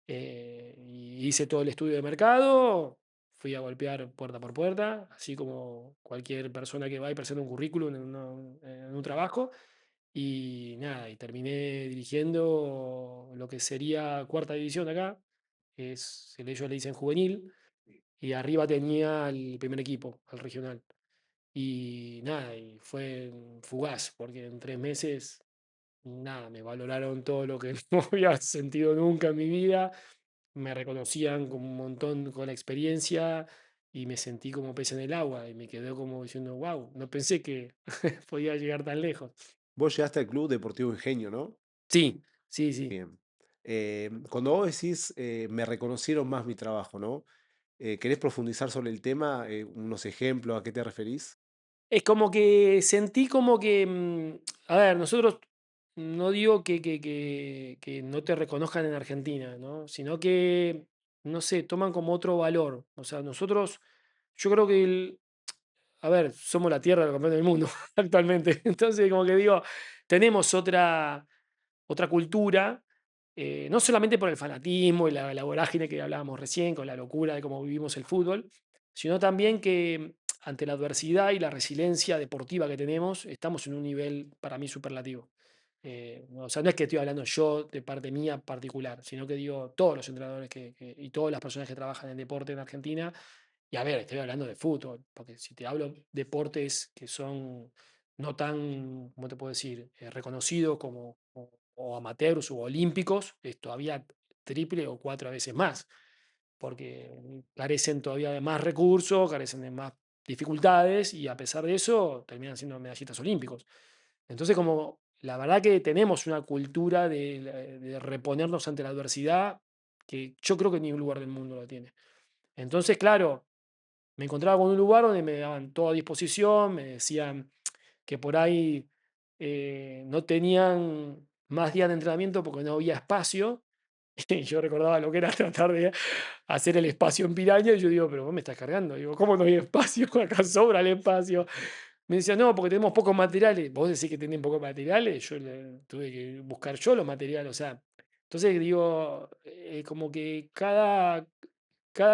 Y hice todo el estudio de mercado, fui a golpear puerta por puerta, así como cualquier persona que va y presenta un currículum en un trabajo. Y nada, y terminé dirigiendo lo que sería cuarta división acá, ellos le dicen juvenil, y arriba tenía el primer equipo, el regional. Y nada, y fue fugaz, porque en 3 meses, nada, me valoraron todo lo que no había sentido nunca en mi vida, me reconocían como un montón con la experiencia y me sentí como pez en el agua y me quedó como diciendo, wow, no pensé que podía llegar tan lejos. Vos llegaste al Club Deportivo Ingenio, ¿no? Sí, sí, sí. Bien. Cuando vos decís, me reconocieron más mi trabajo, ¿no? ¿Querés profundizar sobre el tema? Unos ejemplos, ¿a qué te referís? Es como que sentí como que, a ver, nosotros no digo que no te reconozcan en Argentina, ¿no? Sino que, no sé, toman como otro valor. O sea, nosotros, yo creo que a ver, somos la tierra de los campeones del mundo actualmente. Entonces, como que digo, tenemos otra cultura, no solamente por el fanatismo y la vorágine que hablábamos recién, con la locura de cómo vivimos el fútbol, sino también que ante la adversidad y la resiliencia deportiva que tenemos, estamos en un nivel para mí superlativo. O sea, no es que estoy hablando yo de parte mía particular, sino que digo todos los entrenadores y todas las personas que trabajan en deporte en Argentina. Y a ver, estoy hablando de fútbol, porque si te hablo de deportes que son no tan, ¿cómo te puedo decir?, reconocidos como o amateurs o olímpicos, es todavía triple o cuatro veces más, porque carecen todavía de más recursos, carecen de más dificultades y a pesar de eso terminan siendo medallistas olímpicos. Entonces, como la verdad que tenemos una cultura de reponernos ante la adversidad que yo creo que ni un lugar del mundo lo tiene. Entonces, claro, me encontraba con un lugar donde me daban todo a disposición, me decían que por ahí no tenían más días de entrenamiento porque no había espacio. Y yo recordaba lo que era tratar de hacer el espacio en Piraña y yo digo, pero vos me estás cargando. Digo, ¿cómo no hay espacio? Acá sobra el espacio. Me decía, no, porque tenemos pocos materiales. Vos decís que tienen pocos materiales, yo tuve que buscar yo los materiales. O sea, entonces digo, como que cada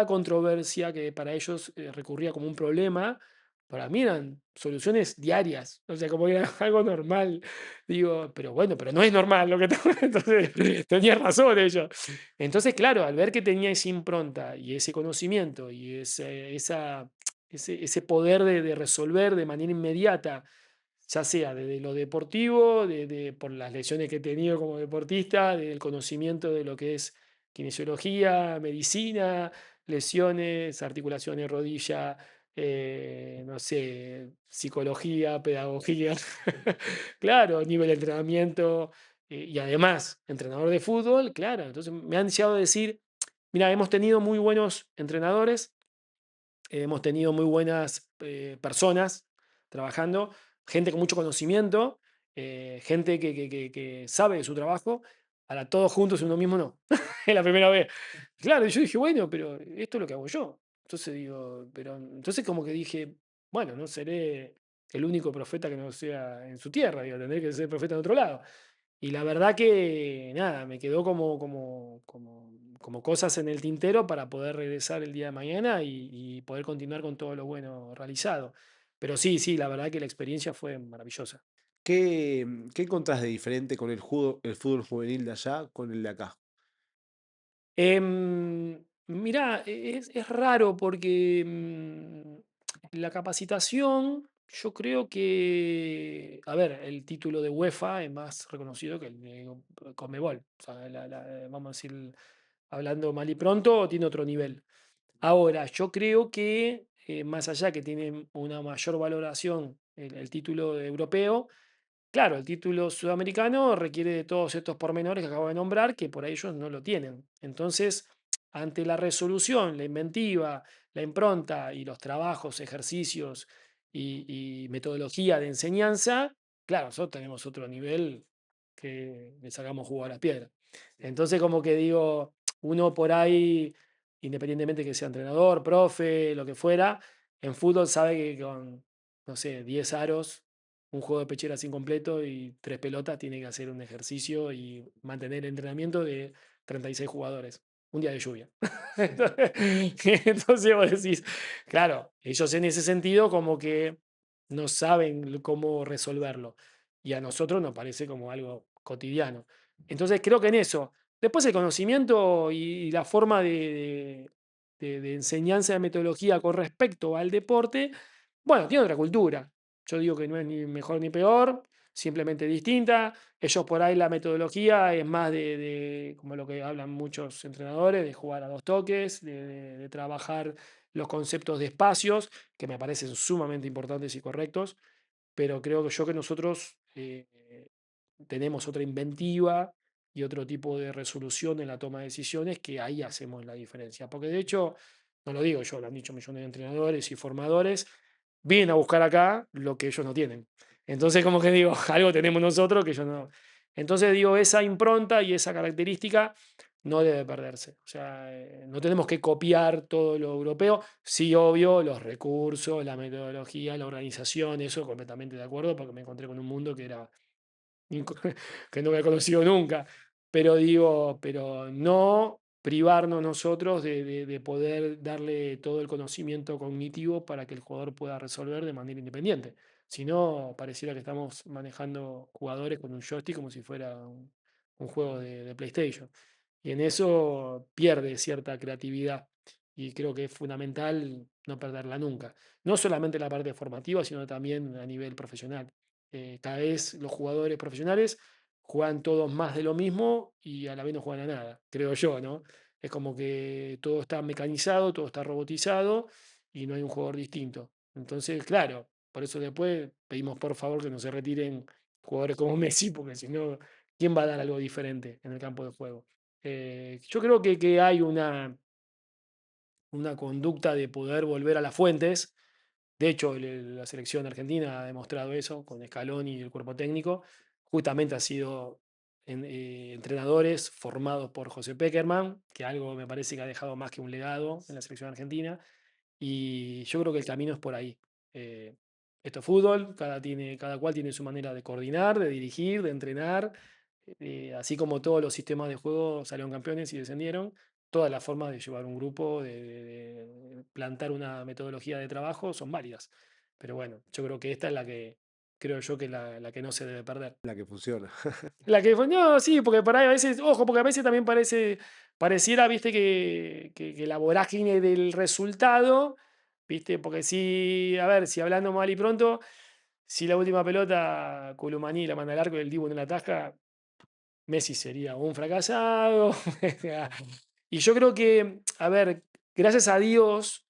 controversia que para ellos recurría como un problema, para mí eran soluciones diarias. O sea, como que era algo normal. Digo, pero bueno, pero no es normal lo que tengo. Entonces, tenían razón ellos. Entonces, claro, al ver que tenía esa impronta y ese conocimiento y ese poder de resolver de manera inmediata, ya sea desde lo deportivo, por las lesiones que he tenido como deportista, del conocimiento de lo que es kinesiología, medicina, lesiones, articulaciones, rodilla, no sé, psicología, pedagogía, claro, nivel de entrenamiento y además entrenador de fútbol, claro, entonces me han llegado a decir, mira, hemos tenido muy buenos entrenadores, hemos tenido muy buenas personas trabajando, gente con mucho conocimiento, gente que sabe de su trabajo. Ahora, todos juntos en uno mismo no. Es la primera vez. Claro, y yo dije, bueno, pero esto es lo que hago yo. Entonces digo, pero entonces como que dije, bueno, no seré el único profeta que no sea en su tierra, digo, tendré que ser profeta en otro lado. Y la verdad que nada, me quedó como cosas en el tintero para poder regresar el día de mañana y poder continuar con todo lo bueno realizado. Pero sí, sí, la verdad que la experiencia fue maravillosa. ¿Qué encontrás de diferente con el fútbol juvenil de allá con el de acá? Mirá, es raro porque la capacitación, yo creo que, a ver, el título de UEFA es más reconocido que el de Conmebol. O sea, vamos a decir, hablando mal y pronto, tiene otro nivel. Ahora, yo creo que más allá que tiene una mayor valoración el título europeo, claro, el título sudamericano requiere de todos estos pormenores que acabo de nombrar que por ahí ellos no lo tienen. Entonces, ante la resolución, la inventiva, la impronta y los trabajos, ejercicios y metodología de enseñanza, claro, nosotros tenemos otro nivel que le sacamos jugo a las piedras. Entonces, como que digo, uno por ahí, independientemente que sea entrenador, profe, lo que fuera, en fútbol sabe que con, no sé, 10 aros un juego de pecheras incompleto y tres pelotas, tiene que hacer un ejercicio y mantener el entrenamiento de 36 jugadores. Un día de lluvia. Entonces vos decís, claro, ellos en ese sentido como que no saben cómo resolverlo. Y a nosotros nos parece como algo cotidiano. Entonces creo que en eso. Después el conocimiento y la forma de enseñanza de metodología con respecto al deporte, bueno, tiene otra cultura. Yo digo que no es ni mejor ni peor, simplemente distinta. Ellos por ahí la metodología es más como lo que hablan muchos entrenadores, de jugar a dos toques, de trabajar los conceptos de espacios, que me parecen sumamente importantes y correctos, pero creo que nosotros tenemos otra inventiva y otro tipo de resolución en la toma de decisiones que ahí hacemos la diferencia. Porque de hecho, no lo digo yo, lo han dicho millones de entrenadores y formadores, vienen a buscar acá lo que ellos no tienen. Entonces, como que digo, algo tenemos nosotros que ellos no. Entonces, digo, esa impronta y esa característica no debe perderse. O sea, no tenemos que copiar todo lo europeo. Sí, obvio, los recursos, la metodología, la organización, eso completamente de acuerdo, porque me encontré con un mundo que era que no había conocido nunca. Pero digo, pero no privarnos nosotros de poder darle todo el conocimiento cognitivo para que el jugador pueda resolver de manera independiente. Si no, pareciera que estamos manejando jugadores con un joystick como si fuera un juego de PlayStation. Y en eso pierde cierta creatividad. Y creo que es fundamental no perderla nunca. No solamente la parte formativa, sino también a nivel profesional. Cada vez los jugadores profesionales juegan todos más de lo mismo y a la vez no juegan a nada, creo yo, ¿no? Es como que todo está mecanizado, todo está robotizado y no hay un jugador distinto. Entonces, claro, por eso después pedimos por favor que no se retiren jugadores como Messi, porque si no, ¿quién va a dar algo diferente en el campo de juego? Yo creo que hay una conducta de poder volver a las fuentes. De hecho, la selección argentina ha demostrado eso con Scaloni y el cuerpo técnico. Justamente ha sido entrenadores formados por José Pekerman, que algo me parece que ha dejado más que un legado en la selección argentina. Y yo creo que el camino es por ahí. Eh, Esto es fútbol, cada cual tiene su manera de coordinar, de dirigir, de entrenar. Así como todos los sistemas de juego salieron campeones y descendieron, todas las formas de llevar un grupo, de plantar una metodología de trabajo son válidas. Pero bueno, yo creo que esta es la que creo yo que la que no se debe perder. La que funciona. La que fue, no, sí, porque por ahí a veces, ojo, porque a veces también pareciera, viste, que la vorágine del resultado, viste, porque si, a ver, si hablando mal y pronto, si la última pelota Colomani la manda al arco y el Dibu no la ataja, Messi sería un fracasado. Y yo creo que, a ver, gracias a Dios,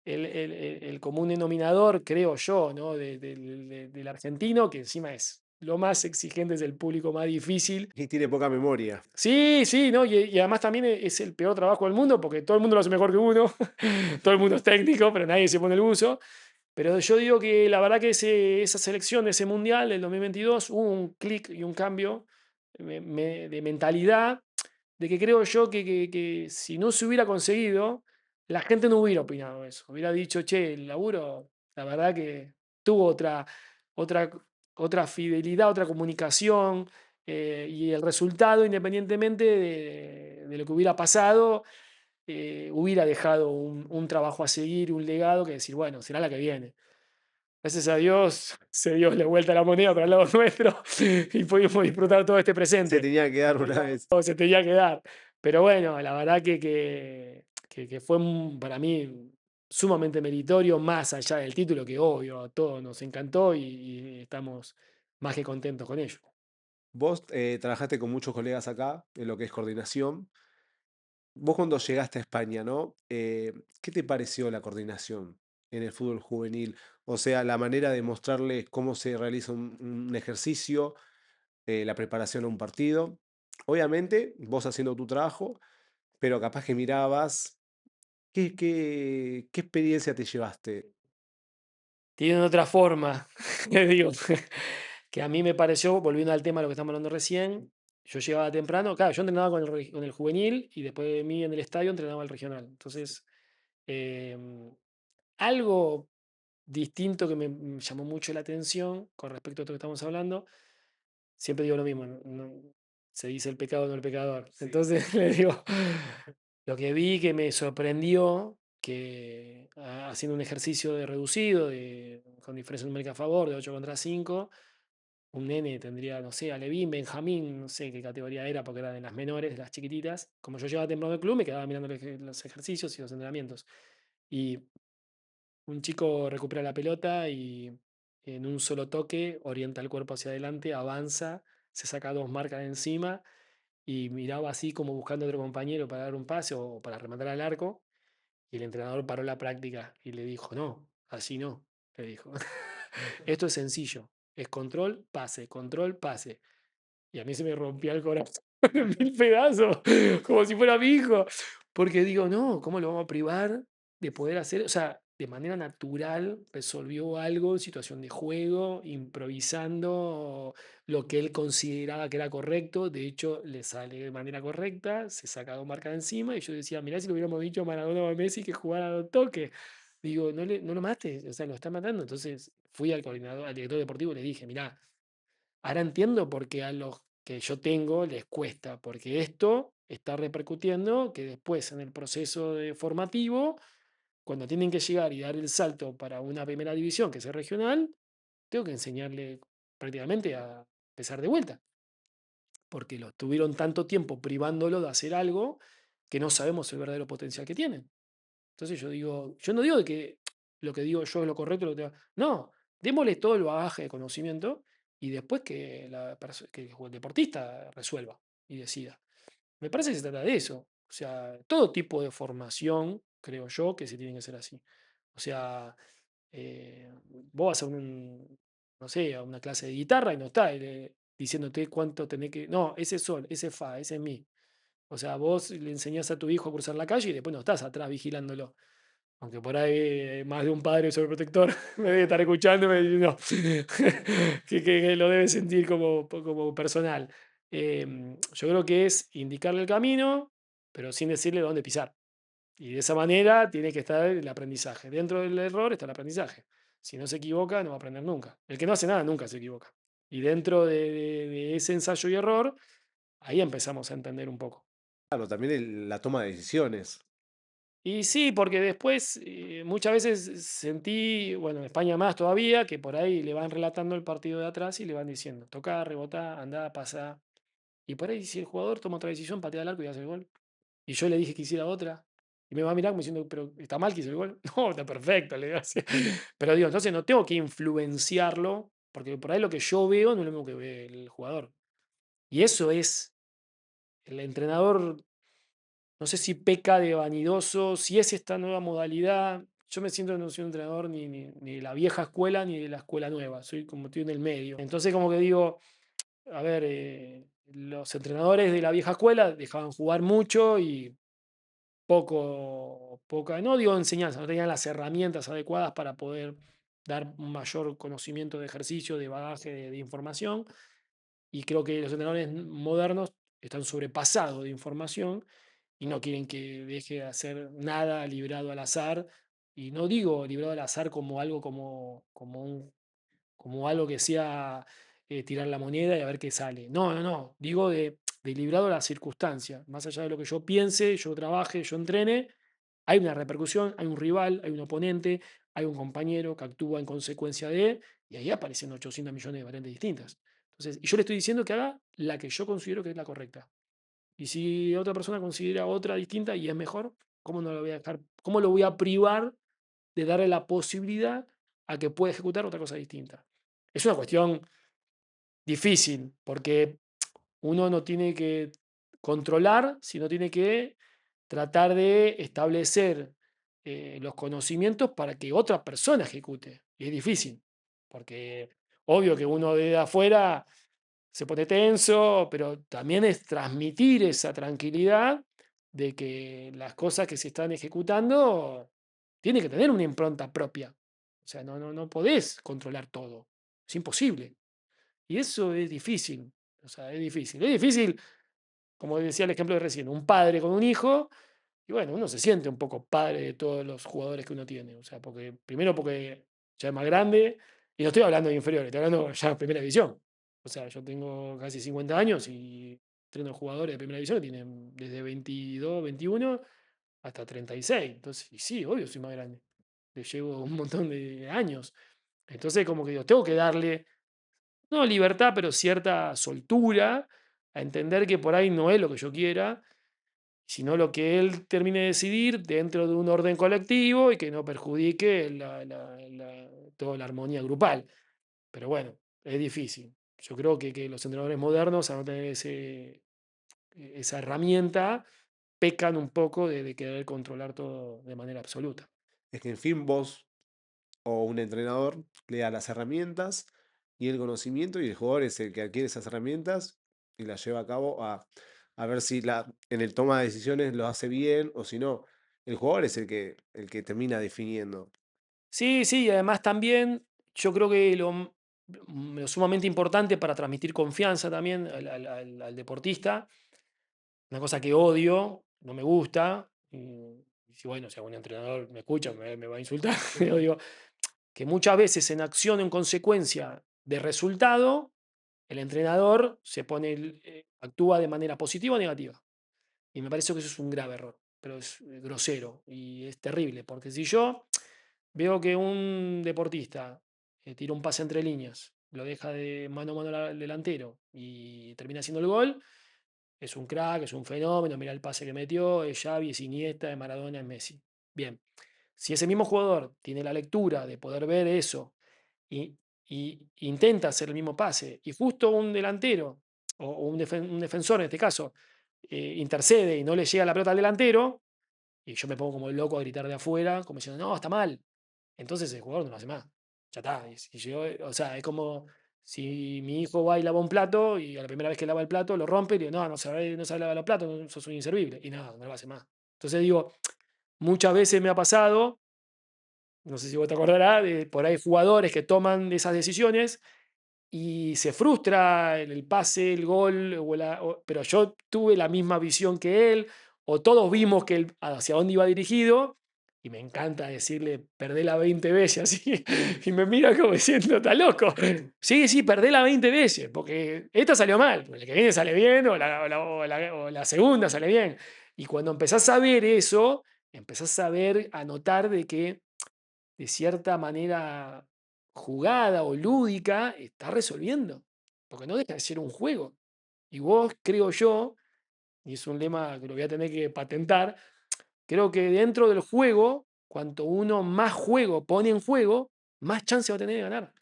el común denominador, creo yo, ¿no? Del argentino, que encima es lo más exigente, es el público más difícil. Y tiene poca memoria. Sí, sí, ¿no? Y además también es el peor trabajo del mundo, porque todo el mundo lo hace mejor que uno. Todo el mundo es técnico, pero nadie se pone el buzo. Pero yo digo que la verdad que esa selección de ese mundial del 2022 hubo un clic y un cambio de mentalidad, de que creo yo que si no se hubiera conseguido, la gente no hubiera opinado eso. Hubiera dicho, che, el laburo, la verdad que tuvo otra, otra fidelidad, otra comunicación, y el resultado, independientemente de lo que hubiera pasado, hubiera dejado un trabajo a seguir, un legado que decir, bueno, será la que viene. Gracias a Dios se dio la vuelta a la moneda para el lado nuestro y pudimos disfrutar todo este Se presente. tenía que dar una vez. O se tenía que dar. Pero bueno, la verdad que fue para mí sumamente meritorio, más allá del título, que obvio a todos nos encantó y estamos más que contentos con ello. Vos trabajaste con muchos colegas acá en lo que es coordinación. Vos cuando llegaste a España, ¿no? ¿Qué te pareció la coordinación en el fútbol juvenil? O sea, la manera de mostrarles cómo se realiza un ejercicio, la preparación a un partido. Obviamente, vos haciendo tu trabajo, pero capaz que mirabas, ¿qué experiencia te llevaste? Tienen otra forma, le digo, que a mí me pareció, volviendo al tema de lo que estamos hablando recién, yo llegaba temprano, claro, yo entrenaba con el juvenil y después de mí en el estadio entrenaba el regional. Entonces, em, algo distinto que me llamó mucho la atención con respecto a esto que estamos hablando, siempre digo lo mismo, se dice el pecado, no el pecador. Entonces le digo, lo que vi que me sorprendió, que haciendo un ejercicio de reducido, con diferencia numérica a favor, de 8 contra 5, un nene tendría, no sé, Alevín, Benjamín, no sé qué categoría era, porque era de las menores, de las chiquititas. Como yo llevaba temprano al club, me quedaba mirando los ejercicios y los entrenamientos. Y un chico recupera la pelota y en un solo toque orienta el cuerpo hacia adelante, avanza, se saca dos marcas de encima y miraba así como buscando a otro compañero para dar un pase o para rematar al arco. Y el entrenador paró la práctica y le dijo, no, así no, le dijo. Esto es sencillo, es control, pase. Y a mí se me rompía el corazón en mil pedazos, como si fuera mi hijo. Porque digo, no, ¿cómo lo vamos a privar de poder hacer? O sea, de manera natural resolvió algo en situación de juego, improvisando lo que él consideraba que era correcto. De hecho, le sale de manera correcta, se saca dos marcas de encima. Y yo decía, mirá si lo hubiéramos dicho a Maradona o a Messi que jugara a dos toques. Digo, no lo mates, o sea, lo está matando. Entonces fui al coordinador, al director deportivo y le dije, mirá, ahora entiendo por qué a los que yo tengo les cuesta, porque esto está repercutiendo que después en el proceso formativo, cuando tienen que llegar y dar el salto para una primera división, que es el regional, tengo que enseñarle prácticamente a empezar de vuelta, porque lo tuvieron tanto tiempo privándolo de hacer algo que no sabemos el verdadero potencial que tienen. Entonces yo digo, yo no digo de que lo que digo yo es lo correcto, no, démosle todo el bagaje de conocimiento y después que, que el deportista resuelva y decida. Me parece que se trata de eso. O sea, todo tipo de formación, creo yo, que se tiene que hacer así. O sea, vos vas a no sé, a una clase de guitarra y no está diciéndote cuánto tenés que. No, ese es sol, ese es fa, ese es mi. O sea, vos le enseñás a tu hijo a cruzar la calle y después no estás atrás vigilándolo. Aunque por ahí más de un padre sobreprotector me debe estar escuchando y me dice, no, que lo debe sentir como personal. Yo creo que es indicarle el camino, pero sin decirle dónde pisar. Y de esa manera tiene que estar el aprendizaje. Dentro del error está el aprendizaje. Si no se equivoca, no va a aprender nunca. El que no hace nada nunca se equivoca. Y dentro de ese ensayo y error, ahí empezamos a entender un poco. Claro, también la toma de decisiones. Y sí, porque después muchas veces sentí, bueno, en España más todavía, que por ahí le van relatando el partido de atrás y le van diciendo, toca, rebotá, andá, pasá. Y por ahí si el jugador toma otra decisión, patea al arco y hace el gol. Y yo le dije que hiciera otra. Y me va a mirar como diciendo, pero ¿está mal que hice el gol? No, está perfecto, le digo así. Pero digo, entonces no tengo que influenciarlo, porque por ahí lo que yo veo no es lo mismo que ve el jugador. Y eso es, el entrenador no sé si peca de vanidoso, si es esta nueva modalidad. Yo me siento no soy un entrenador ni de la vieja escuela ni de la escuela nueva, soy como estoy en el medio. Entonces como que digo, a ver, los entrenadores de la vieja escuela dejaban jugar mucho y poca, no digo enseñanza, no tenían las herramientas adecuadas para poder dar un mayor conocimiento de ejercicio, de bagaje, de información. Y creo que los entrenadores modernos están sobrepasados de información y no quieren que deje de hacer nada librado al azar. Y no digo librado al azar como algo como algo que sea tirar la moneda y a ver qué sale. No, no, no. Digo de librado a la circunstancia. Más allá de lo que yo piense, yo trabaje, yo entrene, hay una repercusión, hay un rival, hay un oponente, hay un compañero que actúa en consecuencia de, y ahí aparecen 800 millones de variantes distintas. Entonces, y yo le estoy diciendo que haga la que yo considero que es la correcta. Y si otra persona considera otra distinta y es mejor, ¿cómo no lo voy a dejar? ¿Cómo lo voy a privar de darle la posibilidad a que pueda ejecutar otra cosa distinta? Es una cuestión difícil, porque uno no tiene que controlar, sino tiene que tratar de establecer los conocimientos para que otra persona ejecute. Y es difícil, porque obvio que uno de afuera se pone tenso, pero también es transmitir esa tranquilidad de que las cosas que se están ejecutando tienen que tener una impronta propia. O sea, no podés controlar todo. Es imposible. Y eso es difícil. O sea, es difícil. Es difícil, como decía el ejemplo de recién, un padre con un hijo, y bueno, uno se siente un poco padre de todos los jugadores que uno tiene. O sea, porque, primero porque ya es más grande, y no estoy hablando de inferiores, estoy hablando ya de primera división. O sea, yo tengo casi 50 años y entreno jugadores de primera división que tienen desde 22, 21 hasta 36. Entonces, y sí, obvio, soy más grande. Le llevo un montón de años. Entonces, como que digo, tengo que darle no libertad, pero cierta soltura a entender que por ahí no es lo que yo quiera, sino lo que él termine de decidir dentro de un orden colectivo y que no perjudique toda la armonía grupal. Pero bueno, es difícil. Yo creo que los entrenadores modernos, al no tener esa herramienta, pecan un poco de querer controlar todo de manera absoluta. Es que, en fin, vos o un entrenador le da las herramientas y el conocimiento y el jugador es el que adquiere esas herramientas y las lleva a cabo a ver si en el toma de decisiones lo hace bien o si no. El jugador es el que termina definiendo. Sí, sí, y además también yo creo que lo sumamente importante para transmitir confianza también al deportista, una cosa que odio, no me gusta, y si bueno, si algún entrenador me escucha me va a insultar, pero digo, que muchas veces en acción, en consecuencia de resultado, el entrenador actúa de manera positiva o negativa. Y me parece que eso es un grave error, pero es grosero y es terrible, porque si yo veo que un deportista tira un pase entre líneas, lo deja de mano a mano al delantero y termina haciendo el gol, es un crack, es un fenómeno, mira el pase que metió, es Xavi, es Iniesta, es Maradona, es Messi. Bien, si ese mismo jugador tiene la lectura de poder ver eso y, y intenta hacer el mismo pase y justo un delantero o un defensor en este caso intercede y no le llega la pelota al delantero, y yo me pongo como loco a gritar de afuera, como diciendo, no, está mal. Entonces el jugador no lo hace más. Ya está. O sea, es como si mi hijo va y lava un plato y a la primera vez que lava el plato lo rompe y le digo, no, no sabe lavar los platos, sos un inservible. Y nada, no lo hace más. Entonces digo, muchas veces me ha pasado, no sé si vos te acordarás, de por ahí jugadores que toman esas decisiones y se frustra el pase, el gol, pero yo tuve la misma visión que él, o todos vimos que hacia dónde iba dirigido, y me encanta decirle, perdé 20 veces así, y me mira como diciendo, está loco. Sí, sí, perdé 20 veces, porque esta salió mal, porque el que viene sale bien, o la segunda sale bien. Y cuando empezás a ver eso, empezás a ver, a notar de que de cierta manera jugada o lúdica, está resolviendo. Porque no deja de ser un juego. Y vos, creo yo, y es un lema que lo voy a tener que patentar, creo que dentro del juego, cuanto uno más juego pone en juego, más chance va a tener de ganar.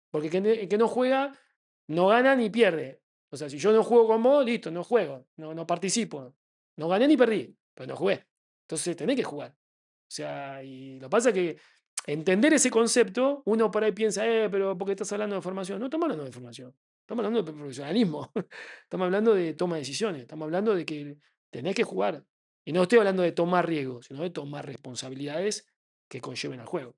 Porque el que no juega, no gana ni pierde. O sea, si yo no juego con vos, listo, no juego, no participo. No gané ni perdí, pero no jugué. Entonces tenés que jugar. O sea, y lo que pasa es que entender ese concepto, uno por ahí piensa, pero ¿por qué estás hablando de formación? No estamos hablando de formación. Estamos hablando de profesionalismo. Estamos hablando de toma de decisiones. Estamos hablando de que tenés que jugar. Y no estoy hablando de tomar riesgos, sino de tomar responsabilidades que conlleven al juego.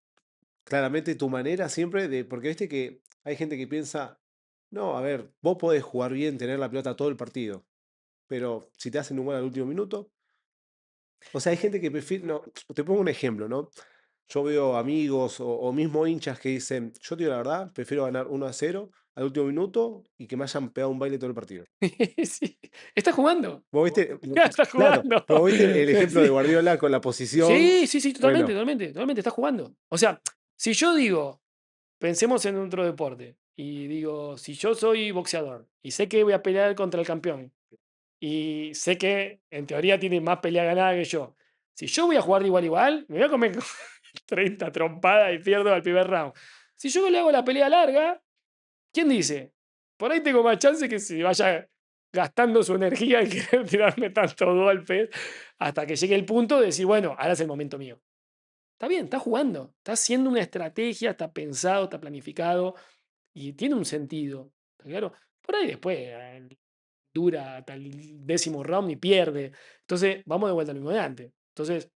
Claramente tu manera siempre de, porque viste que hay gente que piensa, no, a ver, vos podés jugar bien, tener la pelota todo el partido, pero si te hacen un gol al último minuto, o sea, hay gente que prefiere, no, te pongo un ejemplo, ¿no? Yo veo amigos o mismo hinchas que dicen, yo te digo la verdad, prefiero ganar 1-0 al último minuto y que me hayan pegado un baile todo el partido. Sí, está jugando. Vos viste, Está claro, jugando. pero vos viste el ejemplo de Sí. Guardiola con la posición. Sí, sí, sí, totalmente, Bueno, totalmente, totalmente, está jugando. O sea, si yo digo, pensemos en otro deporte, y digo, si yo soy boxeador y sé que voy a pelear contra el campeón, y sé que en teoría tiene más pelea ganada que yo, si yo voy a jugar de igual a igual, me voy a comer 30 trompadas y pierdo al primer round. Si yo le hago la pelea larga, ¿quién dice? Por ahí tengo más chance que si vaya gastando su energía en querer tirarme tantos golpes hasta que llegue el punto de decir, bueno, ahora es el momento mío. Está bien, está jugando, está haciendo una estrategia, está pensado, está planificado y tiene un sentido. ¿Está claro? Por ahí después dura hasta el 10.º round y pierde. Entonces, vamos de vuelta al mismo de antes. Entonces,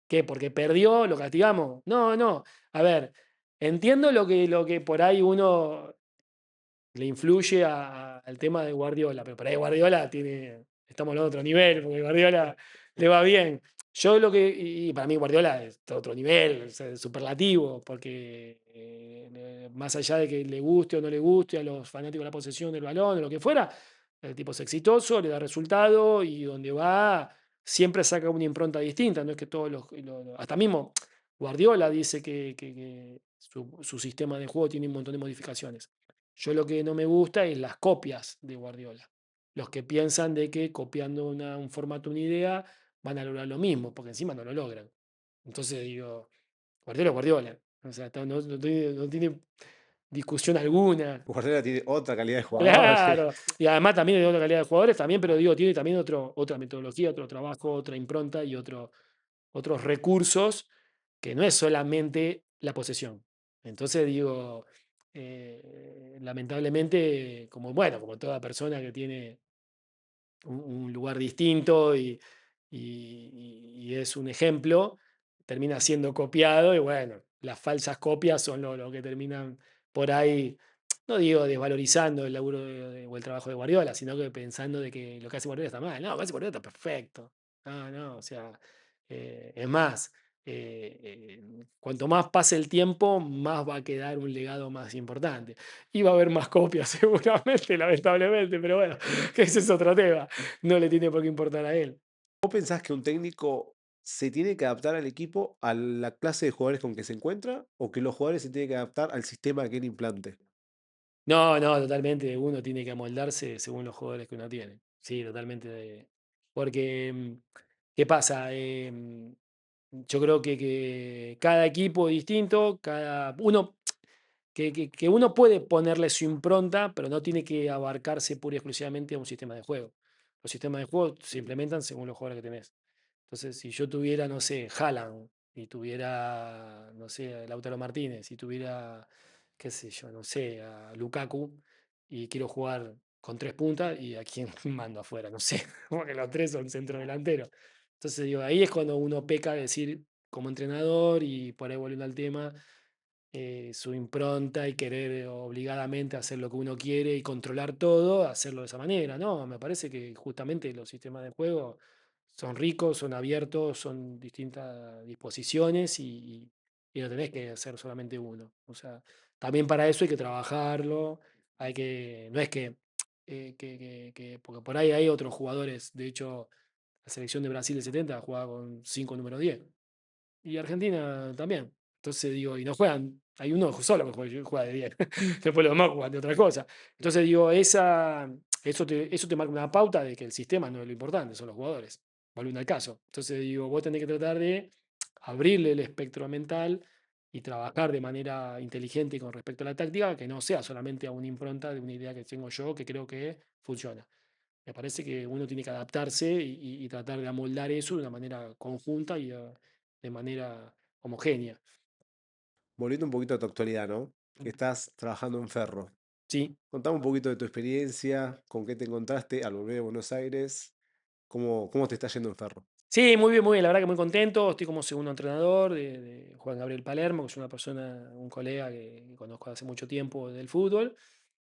¿qué? ¿Porque perdió? ¿Lo castigamos? No, no. A ver, entiendo lo que por ahí uno le influye al tema de Guardiola, pero por ahí Guardiola estamos en otro nivel, porque Guardiola le va bien. Yo y para mí Guardiola es otro nivel, o sea, superlativo, porque más allá de que le guste o no le guste a los fanáticos de la posesión del balón, o lo que fuera, el tipo es exitoso, le da resultado y donde va siempre saca una impronta distinta, no es que todos hasta mismo Guardiola dice que su sistema de juego tiene un montón de modificaciones. Yo lo que no me gusta es las copias de Guardiola. Los que piensan de que copiando un formato, una idea, van a lograr lo mismo, porque encima no lo logran. Entonces digo, Guardiola es Guardiola. O sea, no tiene discusión alguna. Guardiola tiene otra calidad de jugador. Claro. Y además también de otra calidad de jugadores, también, pero digo, tiene también otra metodología, otro trabajo, otra impronta y otros recursos que no es solamente la posesión. Entonces digo, lamentablemente, como bueno, como toda persona que tiene un lugar distinto y es un ejemplo, termina siendo copiado y bueno, las falsas copias son lo que terminan por ahí, no digo desvalorizando el laburo o el trabajo de Guardiola, sino que pensando de que lo que hace Guardiola está mal. No, lo que hace Guardiola está perfecto. No, no, o sea, es más, cuanto más pase el tiempo, más va a quedar un legado más importante. Y va a haber más copias seguramente, lamentablemente, pero bueno, que ese es otro tema. No le tiene por qué importar a él. ¿Vos pensás que un técnico se tiene que adaptar al equipo a la clase de jugadores con que se encuentra o que los jugadores se tienen que adaptar al sistema que él implante? No, no, totalmente. Uno tiene que amoldarse según los jugadores que uno tiene. Sí, totalmente. Porque, ¿qué pasa? Yo creo que cada equipo es distinto, que uno puede ponerle su impronta, pero no tiene que abarcarse pura y exclusivamente a un sistema de juego. Los sistemas de juego se implementan según los jugadores que tenés. Entonces, si yo tuviera, no sé, Haaland, y tuviera, no sé, a Lautaro Martínez, y tuviera, qué sé yo, no sé, a Lukaku, y quiero jugar con tres puntas, ¿y a quién mando afuera? No sé, porque los tres son centro delantero. Entonces, digo, ahí es cuando uno peca de decir, como entrenador, y por ahí volviendo al tema, su impronta y querer obligadamente hacer lo que uno quiere y controlar todo, hacerlo de esa manera. No, me parece que justamente los sistemas de juego son ricos, son abiertos, son distintas disposiciones y no tenés que hacer solamente uno. O sea, también para eso hay que trabajarlo, no es porque por ahí hay otros jugadores, de hecho, la selección de Brasil del 70 jugaba con 5 números 10 y Argentina también. Entonces digo, y no juegan, hay uno solo que juega de 10. Después los demás juegan de otra cosa. Entonces digo, eso te marca una pauta de que el sistema no es lo importante, son los jugadores. Volviendo al caso. Entonces digo, vos tenés que tratar de abrirle el espectro mental y trabajar de manera inteligente con respecto a la táctica, que no sea solamente a una impronta de una idea que tengo yo que creo que funciona. Me parece que uno tiene que adaptarse y tratar de amoldar eso de una manera conjunta y de manera homogénea. Volviendo un poquito a tu actualidad, ¿no? Que estás trabajando en Ferro. Sí, Contame un poquito de tu experiencia, con qué te encontraste al volver a Buenos Aires, cómo te está yendo en Ferro. sí, muy bien, muy bien. La verdad que muy contento. Estoy como segundo entrenador de Juan Gabriel Palermo, que es una persona, un colega que conozco hace mucho tiempo del fútbol.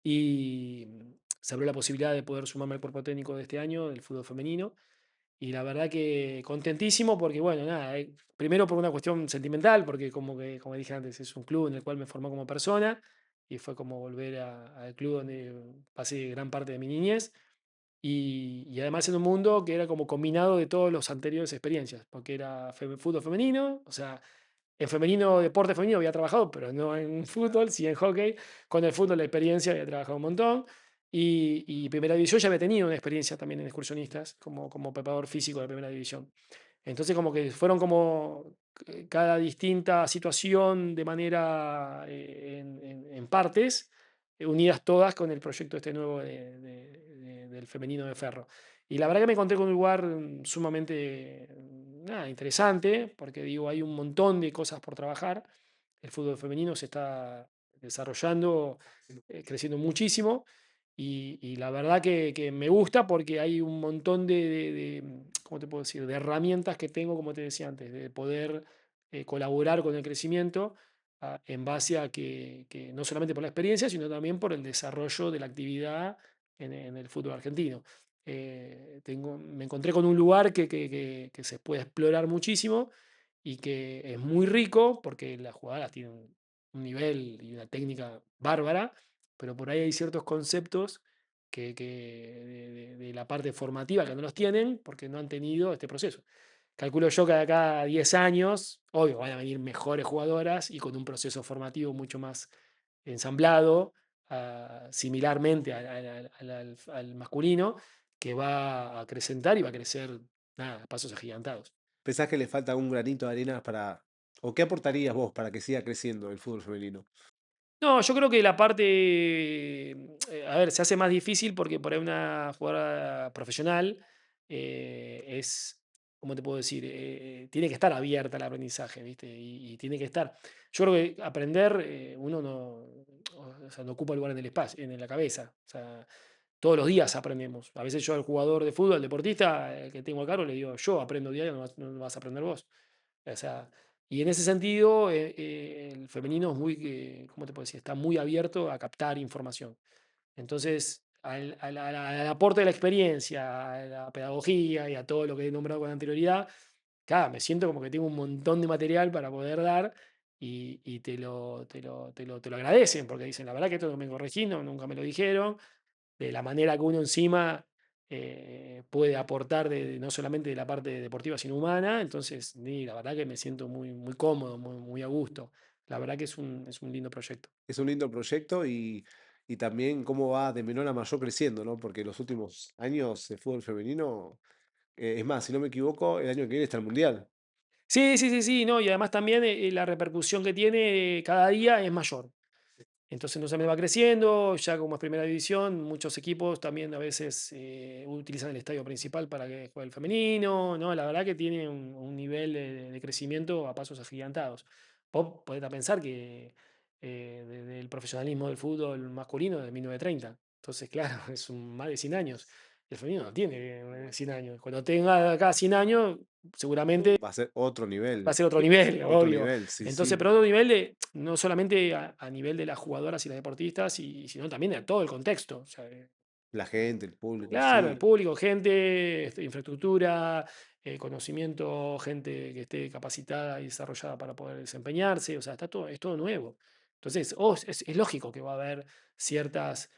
Y se abrió la posibilidad de poder sumarme al cuerpo técnico de este año del fútbol femenino. Y la verdad que contentísimo porque, bueno, nada, primero por una cuestión sentimental, porque como dije antes, es un club en el cual me formó como persona y fue como volver al club donde pasé gran parte de mi niñez. Y además en un mundo que era como combinado de todos los anteriores experiencias, porque era fútbol femenino, o sea, en femenino, deporte femenino había trabajado, pero no en fútbol, sí en hockey. Con el fútbol la experiencia había trabajado un montón. Y primera división ya había tenido una experiencia también en excursionistas, como preparador físico de primera división. Entonces como que fueron como cada distinta situación de manera en partes, unidas todas con el proyecto este nuevo del femenino de Ferro. Y la verdad que me encontré con un lugar sumamente nada, interesante, porque digo, hay un montón de cosas por trabajar. El fútbol femenino se está desarrollando, creciendo muchísimo. Y la verdad que me gusta porque hay un montón ¿cómo te puedo decir?, de herramientas que tengo, como te decía antes, de poder colaborar con el crecimiento en base a que no solamente por la experiencia, sino también por el desarrollo de la actividad en el fútbol argentino. Me encontré con un lugar que se puede explorar muchísimo y que es muy rico porque las jugadoras tienen un nivel y una técnica bárbara, pero por ahí hay ciertos conceptos de la parte formativa que no los tienen porque no han tenido este proceso. Calculo yo que de acá a 10 años, obvio, van a venir mejores jugadoras y con un proceso formativo mucho más ensamblado, similarmente al masculino, que va a acrecentar y va a crecer nada, a pasos agigantados. ¿Pensás que le falta un granito de arena o qué aportarías vos para que siga creciendo el fútbol femenino? No, yo creo que la parte, a ver, se hace más difícil porque por ahí una jugadora profesional es, ¿cómo te puedo decir? Tiene que estar abierta al aprendizaje, ¿viste? Y tiene que estar. Yo creo que aprender, uno o sea, no ocupa lugar en el espacio, en la cabeza. O sea, todos los días aprendemos. A veces yo al jugador de fútbol, al deportista que tengo a cargo, le digo, yo aprendo diario, no vas a aprender vos. O sea, Y en ese sentido, el femenino es muy, ¿cómo te puedo decir? Está muy abierto a captar información. Entonces, al aporte de la experiencia, a la pedagogía y a todo lo que he nombrado con anterioridad, claro, me siento como que tengo un montón de material para poder dar y te lo agradecen, porque dicen, la verdad que esto no me corregí, nunca me lo dijeron, de la manera que uno encima puede aportar no solamente de la parte deportiva, sino humana. Entonces, la verdad que me siento muy, muy cómodo, muy a gusto. La verdad que es un lindo proyecto. Es un lindo proyecto y también cómo va de menor a mayor creciendo, ¿no? Porque los últimos años de fútbol femenino, es más, si no me equivoco, el año que viene está el Mundial. Sí, sí, sí, sí, no, y además también la repercusión que tiene cada día es mayor. Entonces no se me va creciendo, ya como es primera división, muchos equipos también a veces utilizan el estadio principal para que juegue el femenino, ¿no? La verdad que tiene un nivel de crecimiento a pasos agigantados. Vos podés pensar que desde el profesionalismo del fútbol masculino de 1930, entonces claro, es más de 100 años. El femenino no tiene 100 años. Cuando tenga acá 100 años, seguramente Va a ser otro va a nivel, ser otro nivel, otro obvio. nivel, sí, Entonces, sí. pero otro nivel no solamente a nivel de las jugadoras y las deportistas, sino también de todo el contexto. O sea, La gente, el público, claro, el sí. público, gente, infraestructura, conocimiento, gente que esté capacitada y desarrollada para poder desempeñarse. O sea, es todo nuevo. Entonces, es lógico que va a haber ciertas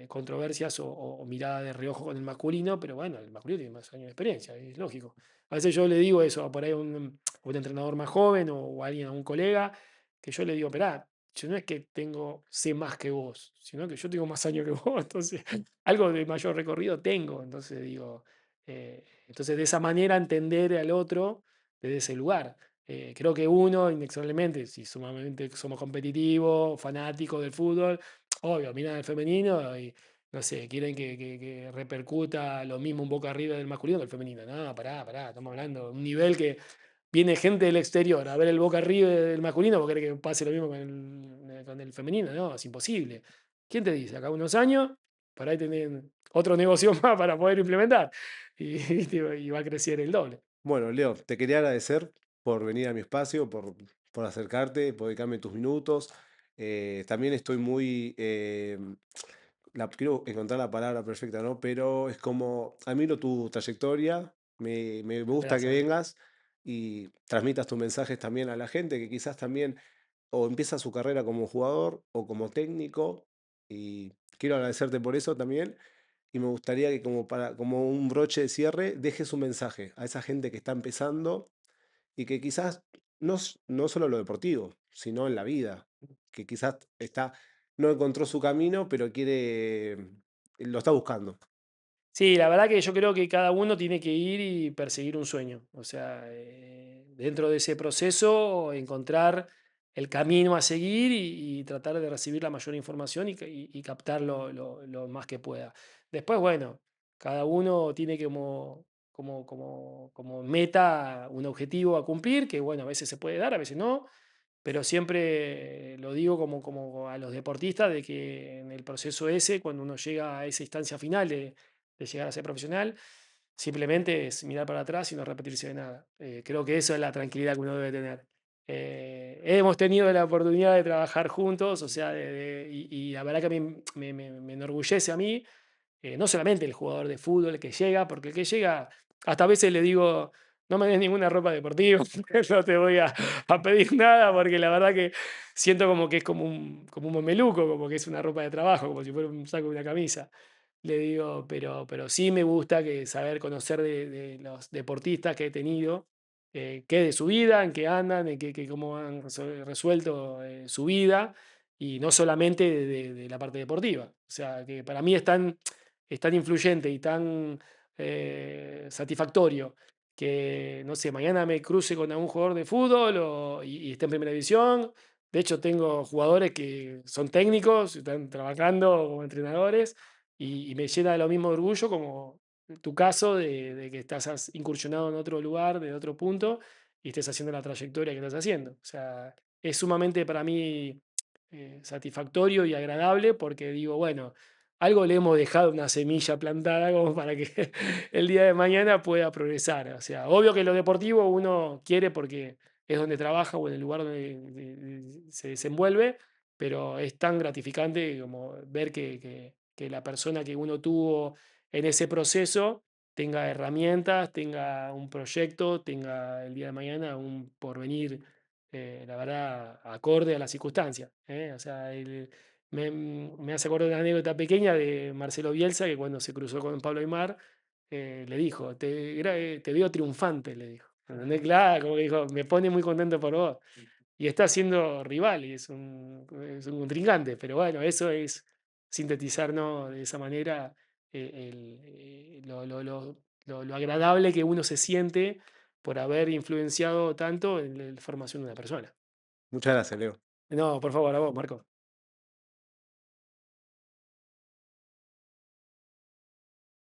controversias o mirada de reojo con el masculino, pero bueno, el masculino tiene más años de experiencia, es lógico. A veces yo le digo eso por ahí a un entrenador más joven o a alguien, a un colega, que yo le digo, esperá, yo no es que sé más que vos, sino que yo tengo más años que vos, entonces algo de mayor recorrido tengo. Entonces digo, entonces de esa manera entender al otro desde ese lugar. Creo que uno, inexorablemente, si sumamente somos competitivos, fanáticos del fútbol, obvio, miran al femenino y no sé, quieren que repercuta lo mismo un Boca arriba del masculino que el femenino. No, pará, estamos hablando de un nivel que viene gente del exterior a ver el Boca arriba del masculino, ¿vos querés que pase lo mismo con el femenino? No, es imposible. ¿Quién te dice? Acá unos años, por ahí tienen otro negocio más para poder implementar y va a crecer el doble. Bueno, Leo, te quería agradecer por venir a mi espacio, por acercarte, por dedicarme tus minutos. También estoy muy, quiero encontrar la palabra perfecta, ¿no? Pero es como, admiro tu trayectoria, me gusta que Gracias. vengas y transmitas tus mensajes también a la gente que quizás también o empieza su carrera como jugador o como técnico. Y quiero agradecerte por eso también. Y me gustaría que como un broche de cierre, dejes un mensaje a esa gente que está empezando y que quizás no solo lo deportivo, sino en la vida, que quizás no encontró su camino, pero lo está buscando. Sí, la verdad que yo creo que cada uno tiene que ir y perseguir un sueño. O sea, dentro de ese proceso encontrar el camino a seguir y tratar de recibir la mayor información y captar lo más que pueda. Después, bueno, cada uno tiene que como meta un objetivo a cumplir, que bueno, a veces se puede dar, a veces no, pero siempre lo digo como a los deportistas, de que en el proceso ese, cuando uno llega a esa instancia final de llegar a ser profesional, simplemente es mirar para atrás y no repetirse de nada. Creo que eso es la tranquilidad que uno debe tener. Hemos tenido la oportunidad de trabajar juntos, o sea, y la verdad que a mí me enorgullece a mí, no solamente el jugador de fútbol el que llega, porque el que llega, hasta a veces le digo, no me des ninguna ropa deportiva, no te voy a pedir nada, porque la verdad que siento como que es como un mameluco, como que es una ropa de trabajo, como si fuera un saco de una camisa. Le digo, pero sí me gusta saber conocer de los deportistas que he tenido, qué de su vida, en qué andan, cómo han resuelto su vida, y no solamente de la parte deportiva. O sea, que para mí es tan influyente y tan satisfactorio que, no sé, mañana me cruce con algún jugador de fútbol y esté en primera división. De hecho, tengo jugadores que son técnicos, están trabajando como entrenadores y me llena de lo mismo de orgullo como tu caso de que estás incursionado en otro lugar, de otro punto, y estés haciendo la trayectoria que estás haciendo. O sea, es sumamente para mí satisfactorio y agradable porque digo, bueno, algo le hemos dejado una semilla plantada como para que el día de mañana pueda progresar. O sea, obvio que lo deportivo uno quiere porque es donde trabaja o en el lugar donde se desenvuelve, pero es tan gratificante como ver que la persona que uno tuvo en ese proceso tenga herramientas, tenga un proyecto, tenga el día de mañana un porvenir, la verdad, acorde a las circunstancias. O sea, me hace acordar una anécdota pequeña de Marcelo Bielsa, que cuando se cruzó con Pablo Aimar, le dijo, te veo triunfante, le dijo. ¿Entendés? Claro, como que dijo, me pone muy contento por vos. Y está siendo rival, y es un contrincante, pero bueno, eso es sintetizar, ¿no? De esa manera lo agradable que uno se siente por haber influenciado tanto en la formación de una persona. Muchas gracias, Leo. No, por favor, a vos, Marco.